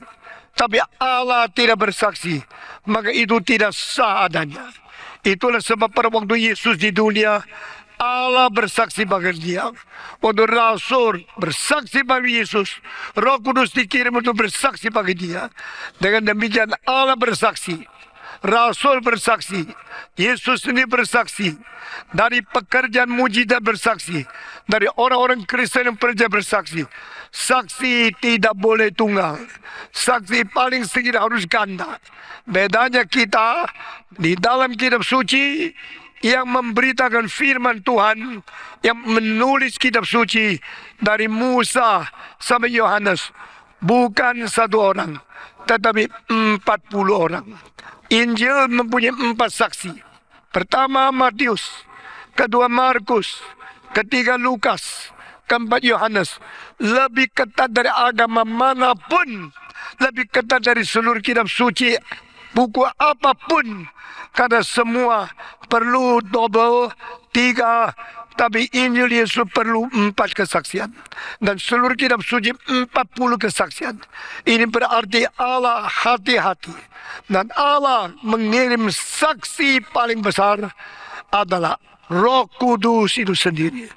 tapi Allah tidak bersaksi, maka itu tidak sah adanya. Itulah sebab pada waktu Yesus di dunia, Allah bersaksi bagi dia. Waktu Rasul bersaksi bagi Yesus, Roh Kudus dikirim untuk bersaksi bagi dia. Dengan demikian Allah bersaksi, Rasul bersaksi, Yesus sendiri bersaksi, dari pekerjaan mujizat bersaksi, dari orang-orang Kristen yang percaya bersaksi. Saksi tidak boleh tunggal, saksi paling sedikit harus ganda. Bedanya kita di dalam kitab suci yang memberitakan firman Tuhan, yang menulis kitab suci dari Musa sampai Yohanes, bukan 1 orang, tetapi 40 orang. Injil mempunyai 4 saksi. Pertama Matius, kedua Markus, ketiga Lukas, keempat Yohanes. Lebih ketat dari agama manapun, lebih ketat dari seluruh kitab suci, buku apapun. Karena semua perlu double, 3, tapi Injil Yesus perlu 4 kesaksian. Dan seluruh kitab suci 40 kesaksian. Ini berarti Allah hati-hati. Dan Allah mengirim saksi paling besar adalah Roh Kudus itu sendiri.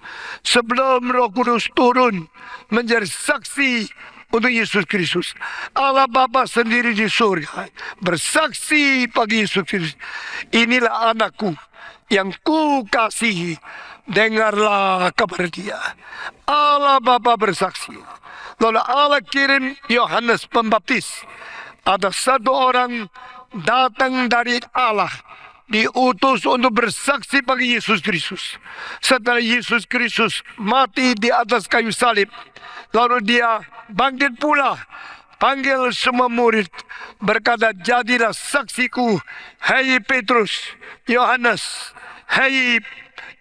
Sebelum Roh Kudus turun menjadi saksi untuk Yesus Kristus, Allah Bapa sendiri di surga bersaksi bagi Yesus Kristus. Inilah anakku yang ku kasihi, dengarlah kabar dia. Allah Bapa bersaksi. Lalu Allah kirim Yohanes Pembaptis. Ada 1 orang datang dari Allah, diutus untuk bersaksi bagi Yesus Kristus. Setelah Yesus Kristus mati di atas kayu salib, lalu dia bangkit pula, panggil semua murid, berkata, jadilah saksiku, hai Petrus, Yohanes, hai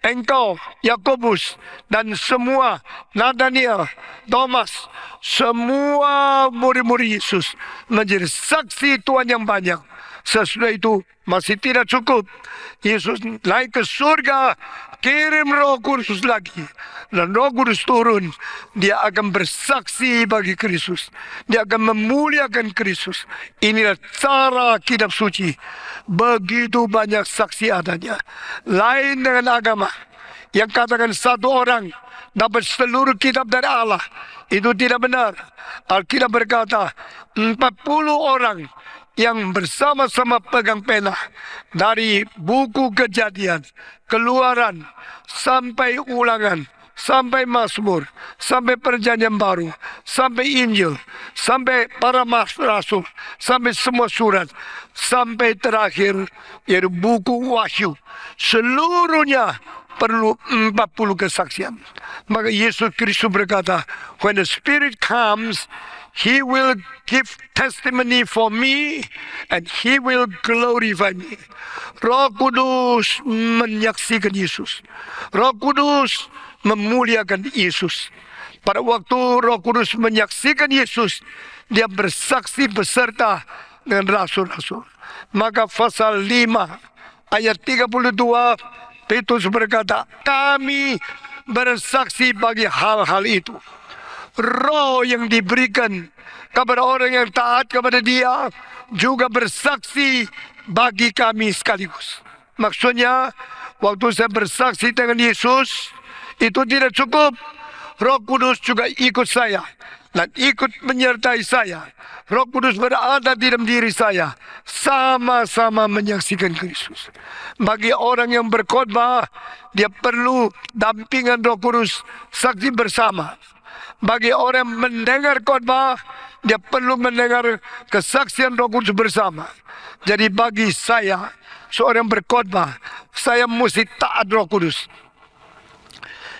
engkau, Yakobus, dan semua, Nathaniel, Thomas, semua murid-murid Yesus menjadi saksi Tuhan yang banyak. Sesudah itu masih tidak cukup. Yesus naik ke surga, kirim Roh Kudus lagi, dan Roh Kudus turun. Dia akan bersaksi bagi Kristus. Dia akan memuliakan Kristus. Inilah cara kitab suci. Begitu banyak saksi adanya. Lain dengan agama yang katakan satu orang dapat seluruh kitab dari Allah. Itu tidak benar. Alkitab berkata 40 orang yang bersama-sama pegang pena dari buku Kejadian, Keluaran, sampai Ulangan, sampai Mazmur, sampai Perjanjian Baru, sampai Injil, sampai para rasul, sampai semua surat, sampai terakhir yaitu buku Wahyu. Seluruhnya perlu 40 kesaksian. Maka Yesus Kristus berkata, when the Spirit comes, He will give testimony for me and He will glorify me. Roh Kudus menyaksikan Yesus. Roh Kudus memuliakan Yesus. Pada waktu Roh Kudus menyaksikan Yesus, dia bersaksi beserta dengan rasul-rasul. Maka pasal 5 ayat 32, Petrus berkata, kami bersaksi bagi hal-hal itu. Roh yang diberikan kepada orang yang taat kepada dia juga bersaksi bagi kami sekaligus. Maksudnya, waktu saya bersaksi dengan Yesus, itu tidak cukup. Roh Kudus juga ikut saya dan ikut menyertai saya. Roh Kudus berada di dalam diri saya, sama-sama menyaksikan Kristus. Bagi orang yang berkhotbah, dia perlu dampingan Roh Kudus, saksi bersama. Bagi orang yang mendengar khotbah, dia perlu mendengar kesaksian Roh Kudus bersama. Jadi bagi saya, seorang berkhotbah, saya mesti taat Roh Kudus.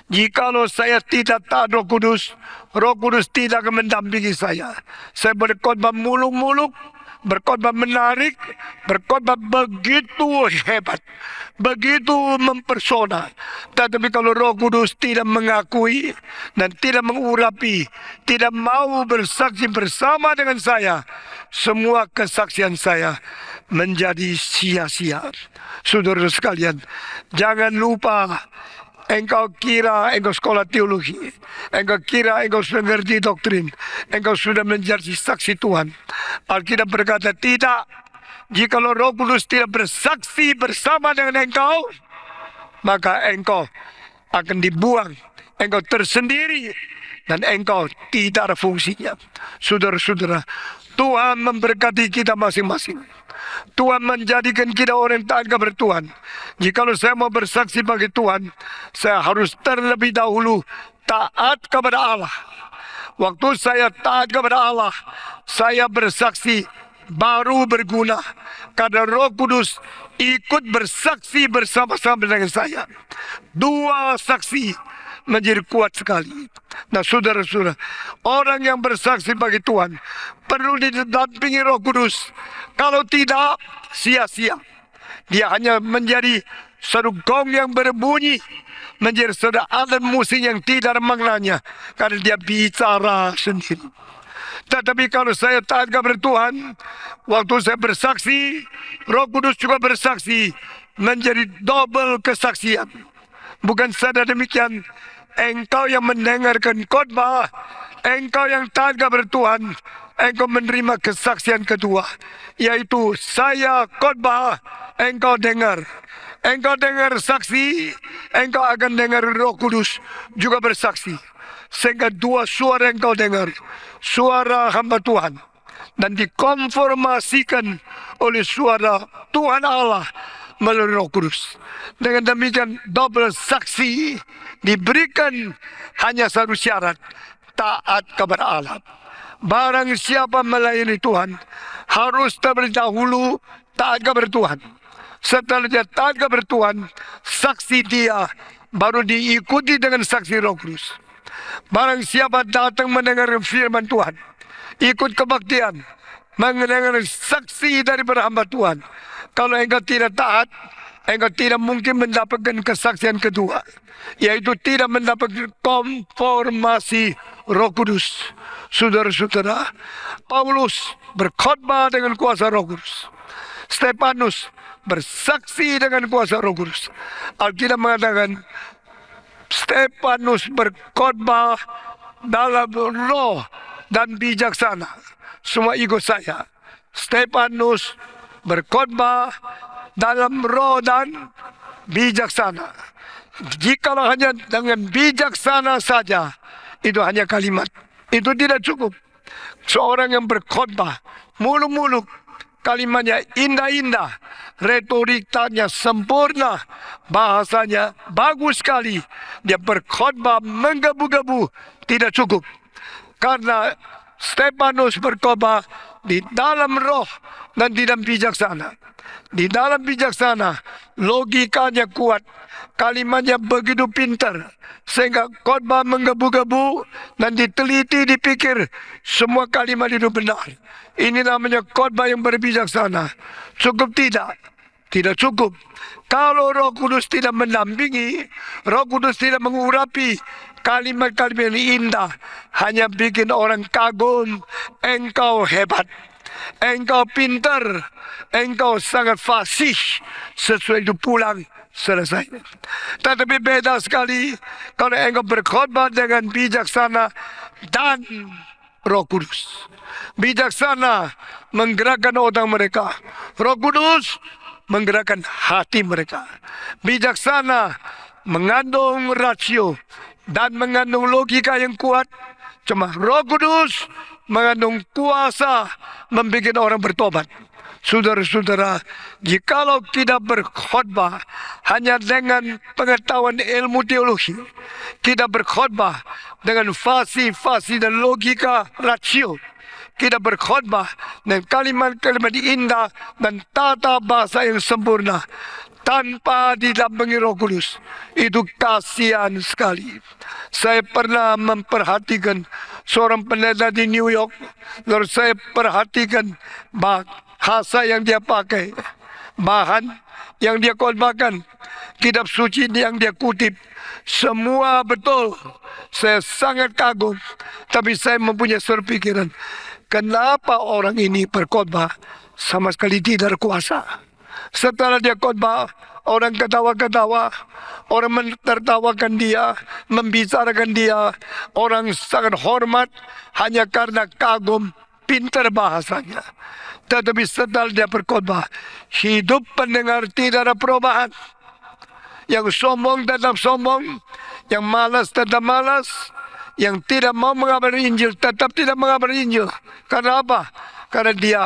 Jikalau saya tidak taat Roh Kudus tidak akan mendampingi saya. Saya berkhotbah muluk-muluk, berkhotbah menarik, berkhotbah begitu hebat, begitu mempersona. Tetapi kalau Roh Kudus tidak mengakui dan tidak mengurapi, tidak mau bersaksi bersama dengan saya, semua kesaksian saya menjadi sia-sia. Saudara sekalian, jangan lupa, engkau kira engkau sekolah teologi, engkau kira engkau sudah mengerti doktrin, engkau sudah menjadi saksi Tuhan. Alkitab berkata tidak. Jikalau Roh Kudus tidak bersaksi bersama dengan engkau, maka engkau akan dibuang, engkau tersendiri, dan engkau tidak ada fungsinya. Saudara-saudara, Tuhan memberkati kita masing-masing. Tuhan menjadikan kita orang yang taat kepada Tuhan. Jikalau saya mau bersaksi bagi Tuhan, saya harus terlebih dahulu taat kepada Allah. Waktu saya taat kepada Allah, saya bersaksi baru berguna. Karena Roh Kudus ikut bersaksi bersama-sama dengan saya. Dua saksi menjadi kuat sekali. Nah, saudara-saudara, orang yang bersaksi bagi Tuhan perlu didampingi Roh Kudus. Kalau tidak, sia-sia. Dia hanya menjadi satu gong yang berbunyi, menjadi satu alat musik yang tidak ada maknanya, karena dia bicara sendiri. Tetapi kalau saya taat kepada Tuhan, waktu saya bersaksi, Roh Kudus juga bersaksi, menjadi double kesaksian. Bukan saja demikian, engkau yang mendengarkan khotbah, engkau yang taat kepada Tuhan, engkau menerima kesaksian kedua, yaitu saya khotbah, engkau dengar. Engkau dengar saksi, engkau akan dengar Roh Kudus juga bersaksi. Sehingga dua suara yang kau dengar, suara hamba Tuhan, dan dikonformasikan oleh suara Tuhan Allah melalui Roh Kudus. Dengan demikian double saksi diberikan, hanya satu syarat, taat kepada Allah. Barang siapa melayani Tuhan harus terlebih dahulu taat kepada Tuhan. Setelah dia taat kepada Tuhan, saksi dia baru diikuti dengan saksi Roh Kudus. Barang siapa datang mendengar firman Tuhan, ikut kebaktian, mendengar saksi daripada hamba Tuhan. Kalau engkau tidak taat, engkau tidak mungkin mendapatkan kesaksian kedua, yaitu tidak mendapatkan konformasi Roh Kudus. Saudara-saudara, Paulus berkhotbah dengan kuasa Roh Kudus. Stefanus bersaksi dengan kuasa Roh Kudus. Alkitab mengatakan Stefanus berkhotbah dalam roh dan bijaksana. Semua ikut saya. Stefanus berkhotbah dalam roh dan bijaksana. Jikalau hanya dengan bijaksana saja, itu hanya kalimat, itu tidak cukup. Seorang yang berkhotbah muluk-muluk, kalimatnya indah-indah, retorikanya sempurna, bahasanya bagus sekali, dia berkhotbah menggebu-gebu, tidak cukup. Karena Stefanus berkhotbah di dalam roh dan di dalam bijaksana. Di dalam bijaksana, logikanya kuat, kalimatnya begitu pintar, sehingga khotbah menggebu-gebu dan diteliti, dipikir semua kalimat itu benar. Ini namanya khotbah yang berbijaksana. Cukup tidak? Tidak cukup. Kalau Roh Kudus tidak mendampingi, Roh Kudus tidak mengurapi, kalimat-kalimat yang indah hanya bikin orang kagum. Engkau hebat, engkau pintar, engkau sangat fasih. Sesuai itu pulang, selesai. Tetapi beda sekali kalau engkau berkhotbah dengan bijaksana dan Roh Kudus. Bijaksana menggerakkan otak mereka, Roh Kudus menggerakkan hati mereka. Bijaksana mengandung rasio dan mengandung logika yang kuat. Cuma Roh Kudus mengandung kuasa membuat orang bertobat. Saudara-saudara, jikalau kita berkhotbah hanya dengan pengetahuan ilmu teologi, kita berkhotbah dengan fasi-fasi dan logika rasio, kita berkhotbah dengan kalimat-kalimat indah dan tata bahasa yang sempurna, tanpa didampingi Roh Kudus, itu kasihan sekali. Saya pernah memperhatikan seorang pendeta di New York, lalu saya perhatikan bahasa yang dia pakai, bahan yang dia khotbahkan, kitab suci yang dia kutip, semua betul. Saya sangat kagum, tapi saya mempunyai suatu pikiran, kenapa orang ini berkhotbah sama sekali tidak kuasa? Setelah dia khotbah, orang ketawa-ketawa, orang menertawakan dia, membicarakan dia, orang sangat hormat hanya karena kagum pintar bahasanya. Tetapi setelah dia berkhotbah, hidup pendengar tidak ada perubahan. Yang sombong tetap sombong, yang malas tetap malas, yang tidak mau mengabari Injil tetap tidak mengabari Injil. Karena apa? Karena dia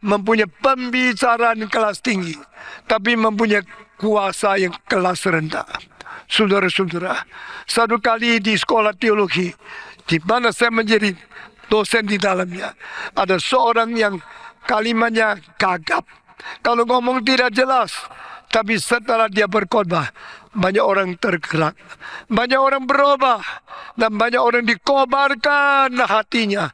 mempunyai pembicaraan kelas tinggi, tapi mempunyai kuasa yang kelas rendah. Saudara-saudara, satu kali di sekolah teologi, di mana saya menjadi dosen di dalamnya, ada seorang yang kalimatnya gagap. Kalau ngomong tidak jelas, tapi setelah dia berkhotbah, banyak orang tergerak, banyak orang berubah, dan banyak orang dikobarkan hatinya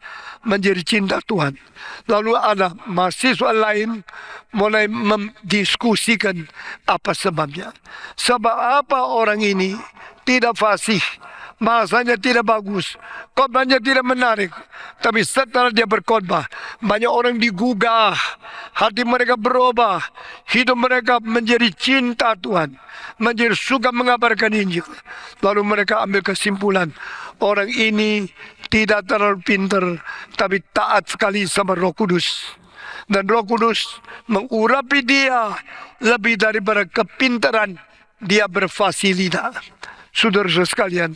menjadi cinta Tuhan. Lalu ada mahasiswa lain mulai mendiskusikan apa sebabnya. Sebab apa orang ini tidak fasih, bahasanya tidak bagus, khotbahnya tidak menarik. Tapi setelah dia berkhotbah, banyak orang digugah, hati mereka berubah, hidup mereka menjadi cinta Tuhan, menjadi suka mengabarkan Injil. Lalu mereka ambil kesimpulan, orang ini tidak terlalu pintar, tapi taat sekali sama Roh Kudus. Dan Roh Kudus mengurapi dia lebih daripada kepintaran dia berfasilitas. Saudara-saudara sekalian,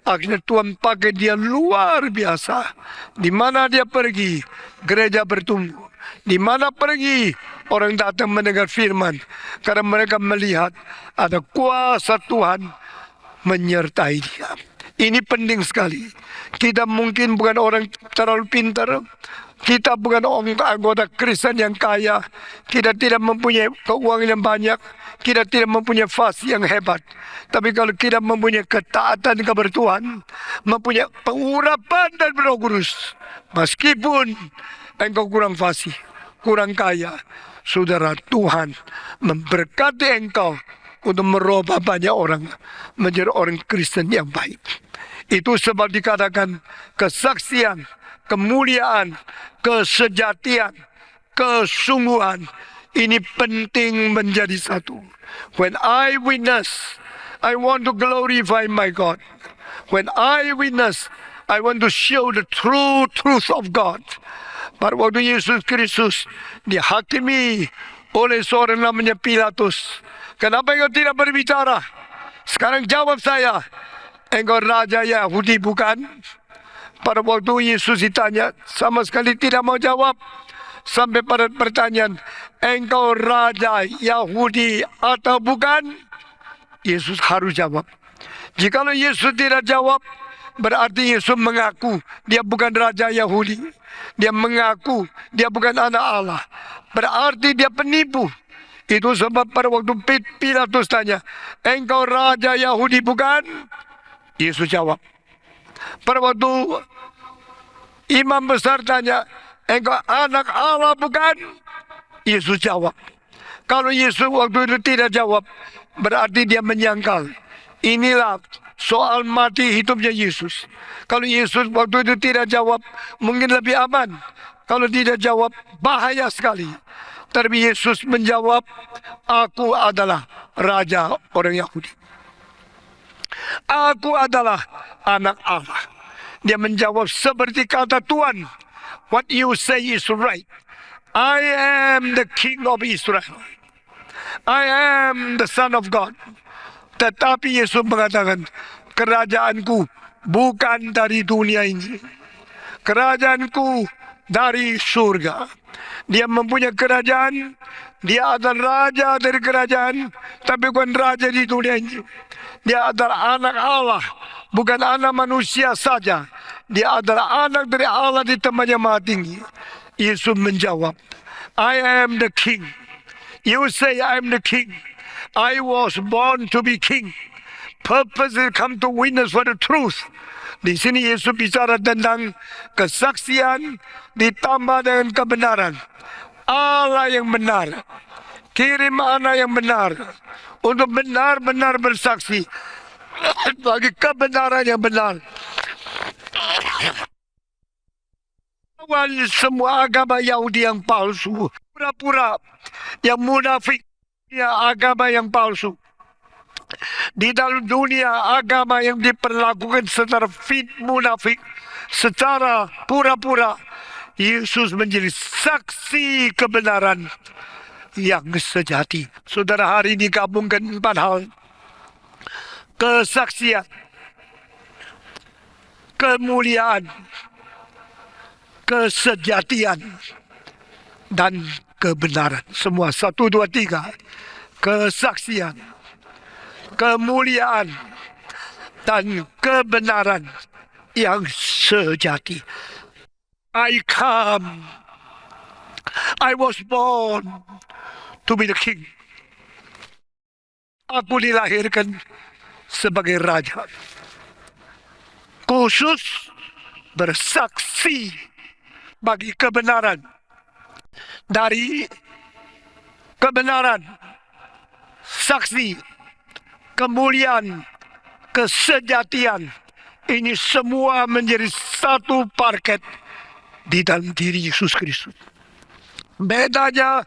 akhirnya Tuhan pakai dia luar biasa. Di mana dia pergi, gereja bertumbuh. Di mana pergi, orang datang mendengar firman. Karena mereka melihat ada kuasa Tuhan menyertai dia. Ini penting sekali. Kita mungkin bukan orang terlalu pintar, Kita bukan orang anggota Kristen yang kaya. Kita tidak mempunyai keuangan yang banyak. Kita tidak mempunyai fasih yang hebat. Tapi kalau kita mempunyai ketaatan kepada Tuhan, mempunyai pengurapan dan Roh Kudus, meskipun engkau kurang fasih, kurang kaya, saudara, Tuhan memberkati engkau untuk merubah banyak orang menjadi orang Kristen yang baik. Itu sebab dikatakan kesaksian, kemuliaan, kesejatian, kesungguhan ini penting menjadi satu. When I witness, I want to glorify my God. When I witness, I want to show the true truth of God. Pada waktu Yesus Kristus dihakimi oleh seorang namanya Pilatus, kenapa engkau tidak berbicara? Sekarang jawab saya, engkau raja Yahudi bukan? Pada waktu Yesus ditanya, sama sekali tidak mau jawab. Sampai pada pertanyaan, engkau raja Yahudi atau bukan? Yesus harus jawab. Jikalau Yesus tidak jawab, berarti Yesus mengaku dia bukan raja Yahudi. Dia mengaku dia bukan anak Allah. Berarti dia penipu. Itu sebab pada waktu Pilatus tanya, engkau raja Yahudi bukan? Yesus jawab. Pada waktu imam besar tanya, engkau anak Allah bukan? Yesus jawab. Kalau Yesus waktu itu tidak jawab, berarti dia menyangkal. Inilah soal mati hidupnya Yesus. Kalau Yesus waktu itu tidak jawab, mungkin lebih aman. Kalau tidak jawab, bahaya sekali. Tapi Yesus menjawab, aku adalah raja orang Yahudi. Aku adalah anak Allah. Dia menjawab seperti kata Tuhan, what you say is right. I am the King of Israel. I am the Son of God. Tetapi Yesus mengatakan, kerajaanku bukan dari dunia ini. Kerajaanku dari surga. Dia mempunyai kerajaan. Dia adalah raja dari kerajaan, tapi bukan raja di dunia ini. Dia adalah anak Allah, bukan anak manusia saja. Dia adalah anak dari Allah di tempat yang maha tinggi. Yesus menjawab, I am the king. You say I am the king. I was born to be king. Purpose come to witness for the truth. Di sini Yesus bicara tentang kesaksian ditambah dengan kebenaran. Allah yang benar, kirim anak yang benar untuk benar-benar bersaksi bagi kebenaran yang benar. Semua agama Yahudi yang palsu, pura-pura, yang munafik, ya agama yang palsu. Di dalam dunia agama yang diperlakukan secara fit munafik, secara pura-pura, Yesus menjadi saksi kebenaran yang sejati. Saudara, hari ini gabungkan 4 hal. Kesaksian, kemuliaan, kesejatian, dan kebenaran. Semua 1, 2, 3. Kesaksian, kemuliaan, dan kebenaran yang sejati. I come. I was born to be the king. Aku dilahirkan sebagai raja. Khusus bersaksi bagi kebenaran. Dari kebenaran, saksi, kemuliaan, kesejatian, ini semua menjadi satu paket di dalam diri Yesus Kristus. Bedanya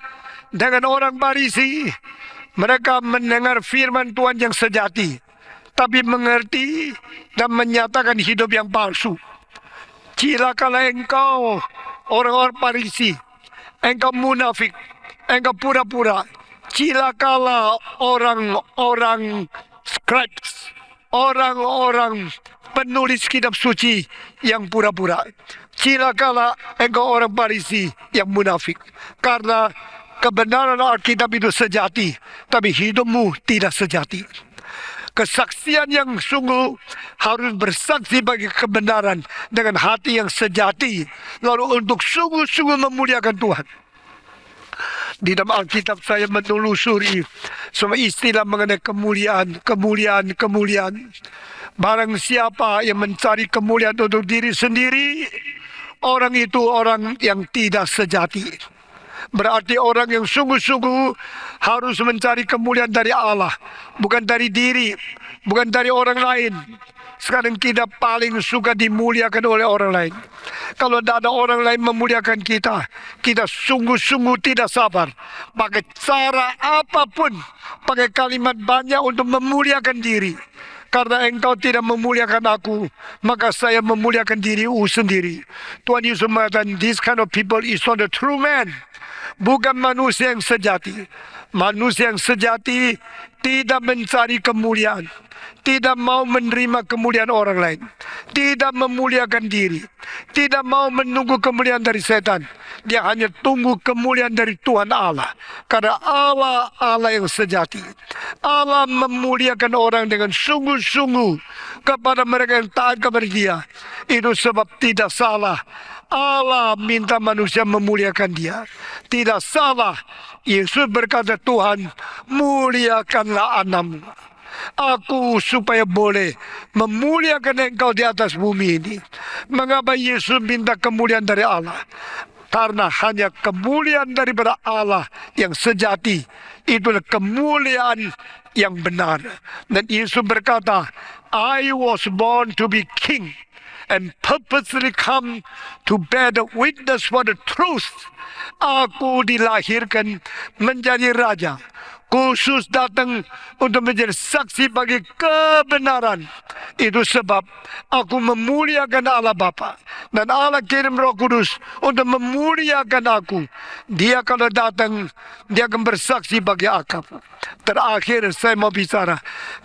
dengan orang Farisi, mereka mendengar firman Tuhan yang sejati, tapi mengerti dan menyatakan hidup yang palsu. Cilakalah engkau, orang-orang Farisi, engkau munafik, engkau pura-pura. Cilakalah orang-orang scribes, orang-orang penulis kitab suci yang pura-pura. Cilakalah engkau orang Farisi yang munafik. Karena kebenaran Alkitab itu sejati, tapi hidupmu tidak sejati. Kesaksian yang sungguh harus bersaksi bagi kebenaran dengan hati yang sejati. Lalu untuk sungguh-sungguh memuliakan Tuhan. Di dalam Alkitab saya menelusuri semua istilah mengenai kemuliaan, kemuliaan, kemuliaan. Barang siapa yang mencari kemuliaan untuk diri sendiri, orang itu orang yang tidak sejati. Berarti orang yang sungguh-sungguh harus mencari kemuliaan dari Allah, bukan dari diri, bukan dari orang lain. Sekarang kita paling suka dimuliakan oleh orang lain. Kalau tidak ada orang lain memuliakan kita, kita sungguh-sungguh tidak sabar. Pakai cara apapun, pakai kalimat banyak untuk memuliakan diri. Karena engkau tidak memuliakan aku, maka saya memuliakan diriku sendiri. Tuhan Yesus mengatakan, this kind of people is not a true man. Bukan manusia yang sejati. Manusia yang sejati tidak mencari kemuliaan, tidak mau menerima kemuliaan orang lain, tidak memuliakan diri, tidak mau menunggu kemuliaan dari setan. Dia hanya tunggu kemuliaan dari Tuhan Allah. Karena Allah, Allah yang sejati. Allah memuliakan orang dengan sungguh-sungguh kepada mereka yang taat kepada Dia. Itu sebab tidak salah Allah minta manusia memuliakan Dia. Tidak salah Yesus berkata, Tuhan, muliakanlah anakmu. Aku supaya boleh memuliakan engkau di atas bumi ini. Mengapa Yesus minta kemuliaan dari Allah? Karena hanya kemuliaan daripada Allah yang sejati, itulah kemuliaan yang benar. Dan Yesus berkata, I was born to be king and purposely come to bear the witness for the truth. Aku dilahirkan menjadi raja, khusus datang untuk menjadi saksi bagi kebenaran. Itu sebab aku memuliakan Allah Bapa, dan Allah kirim Roh Kudus untuk memuliakan aku. Dia kalau datang, dia akan bersaksi bagi aku. Terakhir saya mau bicara,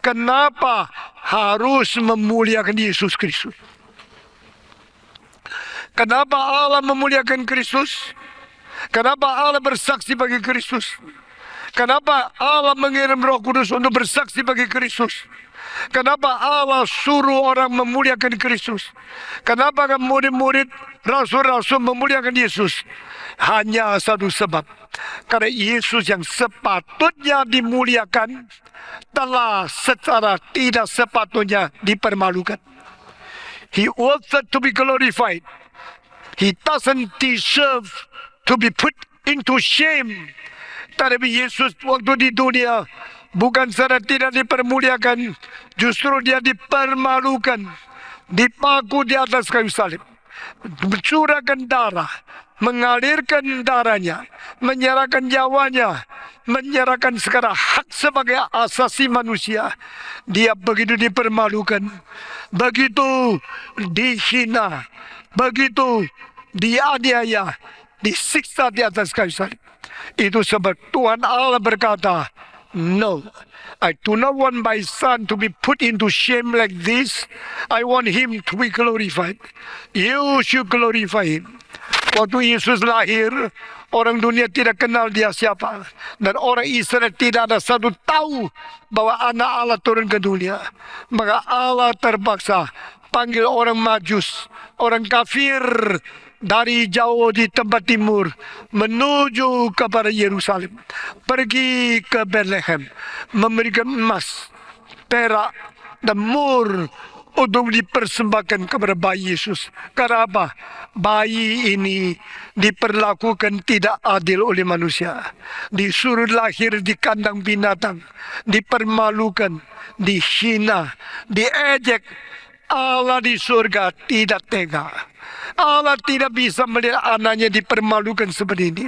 kenapa harus memuliakan Yesus Kristus? Kenapa Allah memuliakan Kristus? Kenapa Allah bersaksi bagi Kristus? Kenapa Allah mengirim Roh Kudus untuk bersaksi bagi Kristus? Kenapa Allah suruh orang memuliakan Kristus? Kenapa kan murid-murid, rasul-rasul memuliakan Yesus? Hanya satu sebab. Karena Yesus yang sepatutnya dimuliakan telah secara tidak sepatutnya dipermalukan. He wanted to be glorified. He doesn't deserve to be put into shame. Tapi Yesus waktu di dunia bukan secara tidak dipermuliakan, justru dia dipermalukan, dipaku di atas kayu salib, mencurahkan darah, mengalirkan darahnya, menyerahkan nyawanya, menyerahkan segala hak sebagai asasi manusia. Dia begitu dipermalukan, begitu dihina, begitu dianiaya, disiksa di atas kayu salib. Itu sebab Tuhan Allah berkata, no, I do not want my son to be put into shame like this. I want him to be glorified. You should glorify him. Waktu Yesus lahir, orang dunia tidak kenal dia siapa. Dan orang Israel tidak ada satu tahu bahwa anak Allah turun ke dunia. Maka Allah terpaksa panggil orang Majus, orang kafir dari jauh di tempat timur menuju kepada Yerusalem, pergi ke Bethlehem, memberikan emas, perak, dan mur untuk dipersembahkan kepada bayi Yesus. Karena apa? Bayi ini diperlakukan tidak adil oleh manusia, disuruh lahir di kandang binatang, dipermalukan, dihina, diejek. Allah di surga tidak tega. Allah tidak bisa melihat anaknya dipermalukan seperti ini.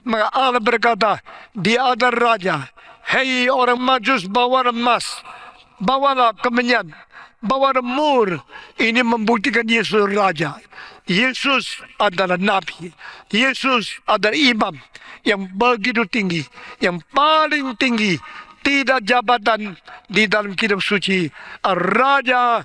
Maka Allah berkata, dia adalah raja. Hei orang Majus, bawa emas, bawalah kemenyan, bawa mur. Ini membuktikan Yesus raja. Yesus adalah nabi. Yesus adalah imam yang begitu tinggi, yang paling tinggi. Tidak jabatan di dalam kitab suci. Raja,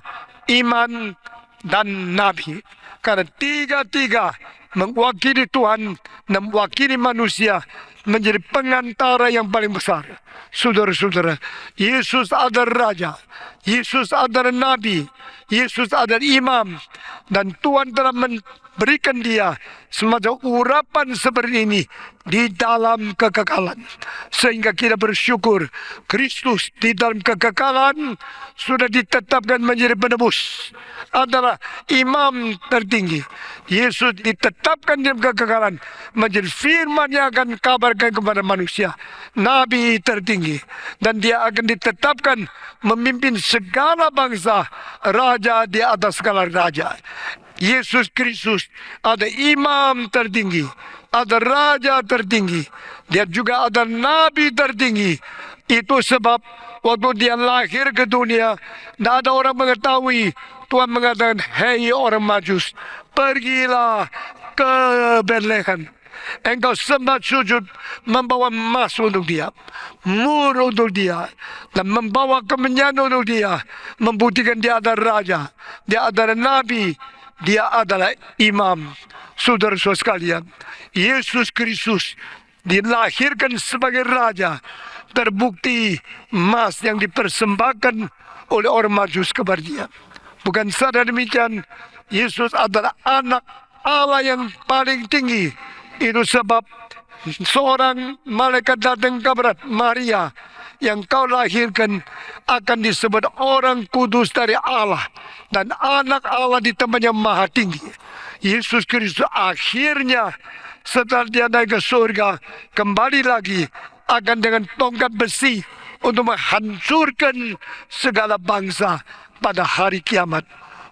iman, dan nabi. Karena tiga-tiga mewakili Tuhan dan mewakili manusia, menjadi pengantara yang paling besar. Saudara-saudara, Yesus adalah Raja, Yesus adalah Nabi, Yesus adalah Imam, dan Tuhan telah memberikan dia semacam urapan seperti ini di dalam kekekalan. Sehingga kita bersyukur Kristus di dalam kekekalan sudah ditetapkan menjadi penebus, adalah imam tertinggi. Yesus ditetapkan dalam kekekalan menjadi firman yang akan kabarkan kepada manusia, nabi tertinggi, dan dia akan ditetapkan memimpin segala bangsa, raja di atas segala raja. Yesus Kristus ada imam tertinggi, ada raja tertinggi, dia juga ada nabi tertinggi. Itu sebab waktu dia lahir ke dunia, tidak ada orang mengetahui. Tuhan mengatakan, hei orang Majus, pergilah ke Bethlehem. Engkau sembah sujud, membawa emas untuk dia, mur untuk dia, dan membawa kemenyan untuk dia, membuktikan dia adalah raja, dia adalah nabi, dia adalah imam. Saudara-saudara sekalian, Yesus Kristus dilahirkan sebagai raja, terbukti emas yang dipersembahkan oleh orang Majus kepada dia. Bukan saja demikian, Yesus adalah anak Allah yang paling tinggi. Itu sebab seorang malaikat datang kepada Maria, yang kau lahirkan akan disebut orang kudus dari Allah, dan anak Allah di tempat yang maha tinggi. Yesus Kristus akhirnya setelah dia naik ke surga, kembali lagi akan dengan tongkat besi untuk menghancurkan segala bangsa pada hari kiamat.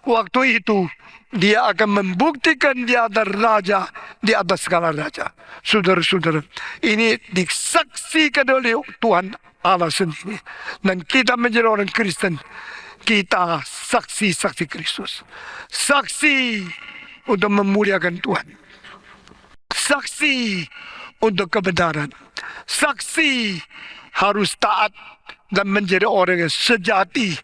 Waktu itu dia akan membuktikan dia adalah raja di atas segala raja. Saudara-saudara, ini disaksikan oleh Tuhan Allah sendiri. Dan kita menjadi orang Kristen, kita saksi-saksi Kristus, saksi untuk memuliakan Tuhan, saksi untuk kebenaran, saksi harus taat dan menjadi orang yang sejati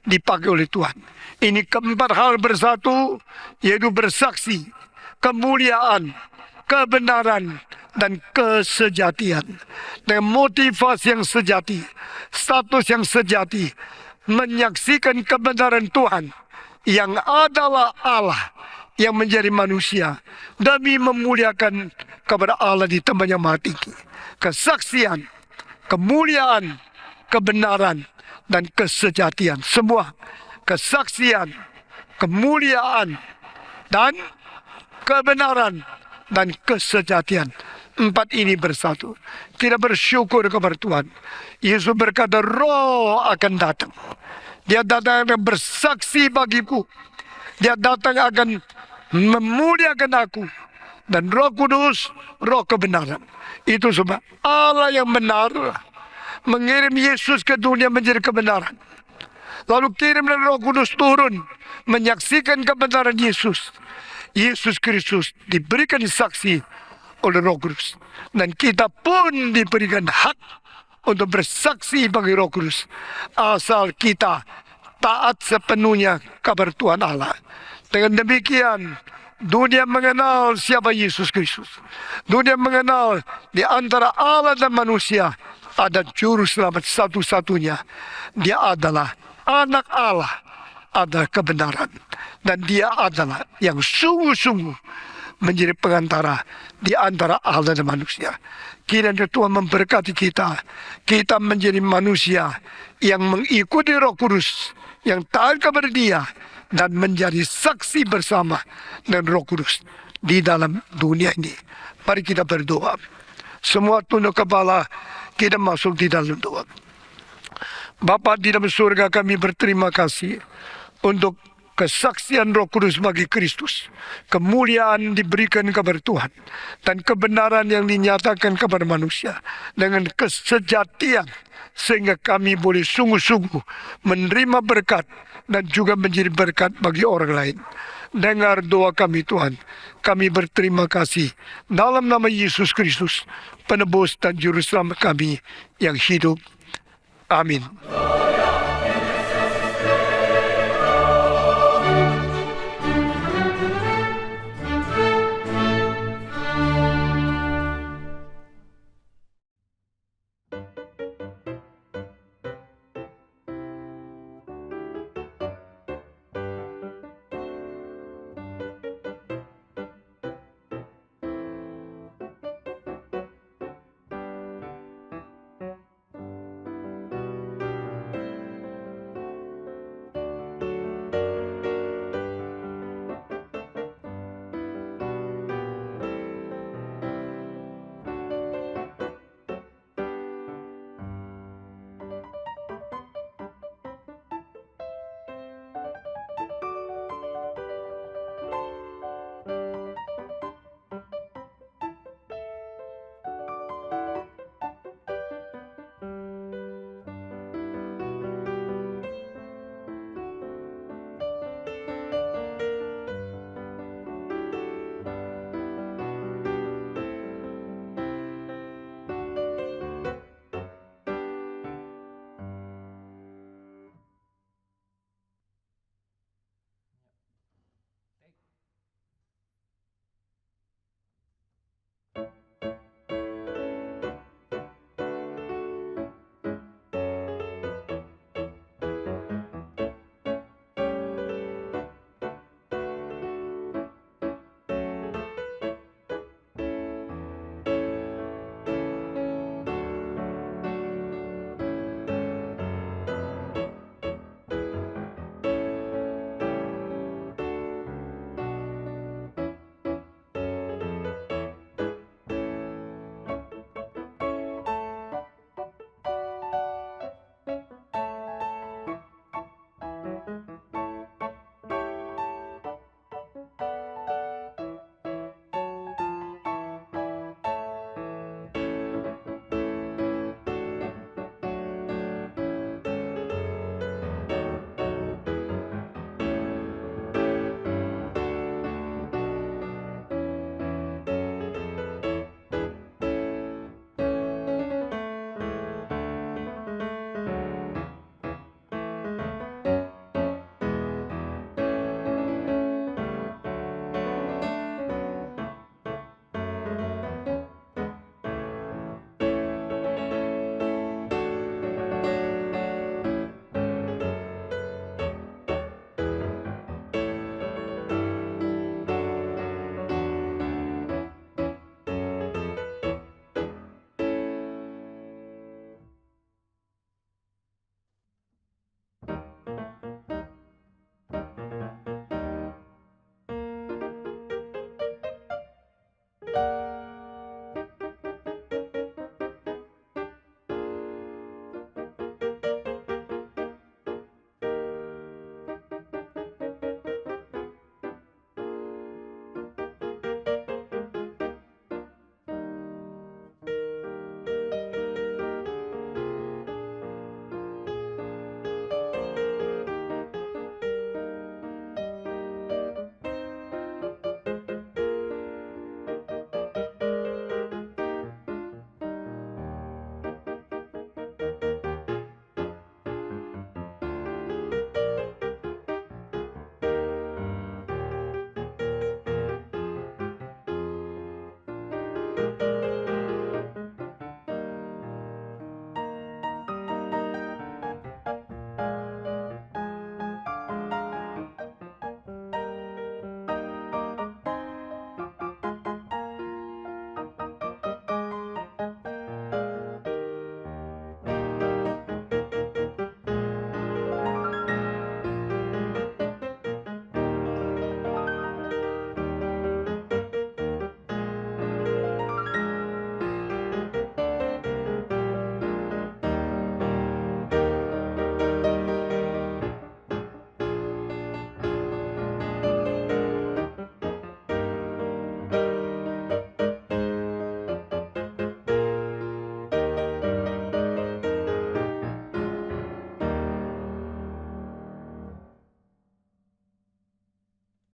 dipakai oleh Tuhan. Ini keempat hal bersatu, yaitu bersaksi, kemuliaan, kebenaran, dan kesejatian. Dengan motivasi yang sejati, status yang sejati, menyaksikan kebenaran Tuhan yang adalah Allah yang menjadi manusia demi memuliakan kepada Allah di tempat yang maha tinggi. Kesaksian, kemuliaan, kebenaran, dan kesejatian. Semua kesaksian, kemuliaan, dan kebenaran, dan kesejatian. Empat ini bersatu. Kita bersyukur kepada Tuhan. Yesus berkata, Roh akan datang. Dia datang akan bersaksi bagiku. Dia datang akan memuliakan aku. Dan Roh Kudus, Roh kebenaran. Itu sebab Allah yang benar mengirim Yesus ke dunia menjadi kebenaran. Lalu kirimlah Roh Kudus turun menyaksikan kebenaran Yesus. Yesus Kristus diberikan saksi oleh Roh Kudus, dan kita pun diberikan hak untuk bersaksi bagi Roh Kudus, asal kita taat sepenuhnya kabar Tuhan Allah. Dengan demikian, dunia mengenal siapa Yesus Kristus. Dunia mengenal di antara Allah dan manusia ada juru selamat satu-satunya. Dia adalah anak Allah, adalah kebenaran, dan dia adalah yang sungguh-sungguh menjadi pengantara di antara Allah dan manusia. Kiranya Tuhan memberkati kita. Kita menjadi manusia yang mengikuti Roh Kudus, yang taat kepada Dia, dan menjadi saksi bersama dengan Roh Kudus di dalam dunia ini. Mari kita berdoa. Semua tunduk kepala, kita masuk di dalam doa. Bapa di dalam surga, kami berterima kasih untuk kesaksian Roh Kudus bagi Kristus. Kemuliaan diberikan kepada Tuhan, dan kebenaran yang dinyatakan kepada manusia dengan kesejatian, sehingga kami boleh sungguh-sungguh menerima berkat dan juga menjadi berkat bagi orang lain. Dengar doa kami Tuhan. Kami berterima kasih dalam nama Yesus Kristus, penebus dan juru selamat kami yang hidup. Amin.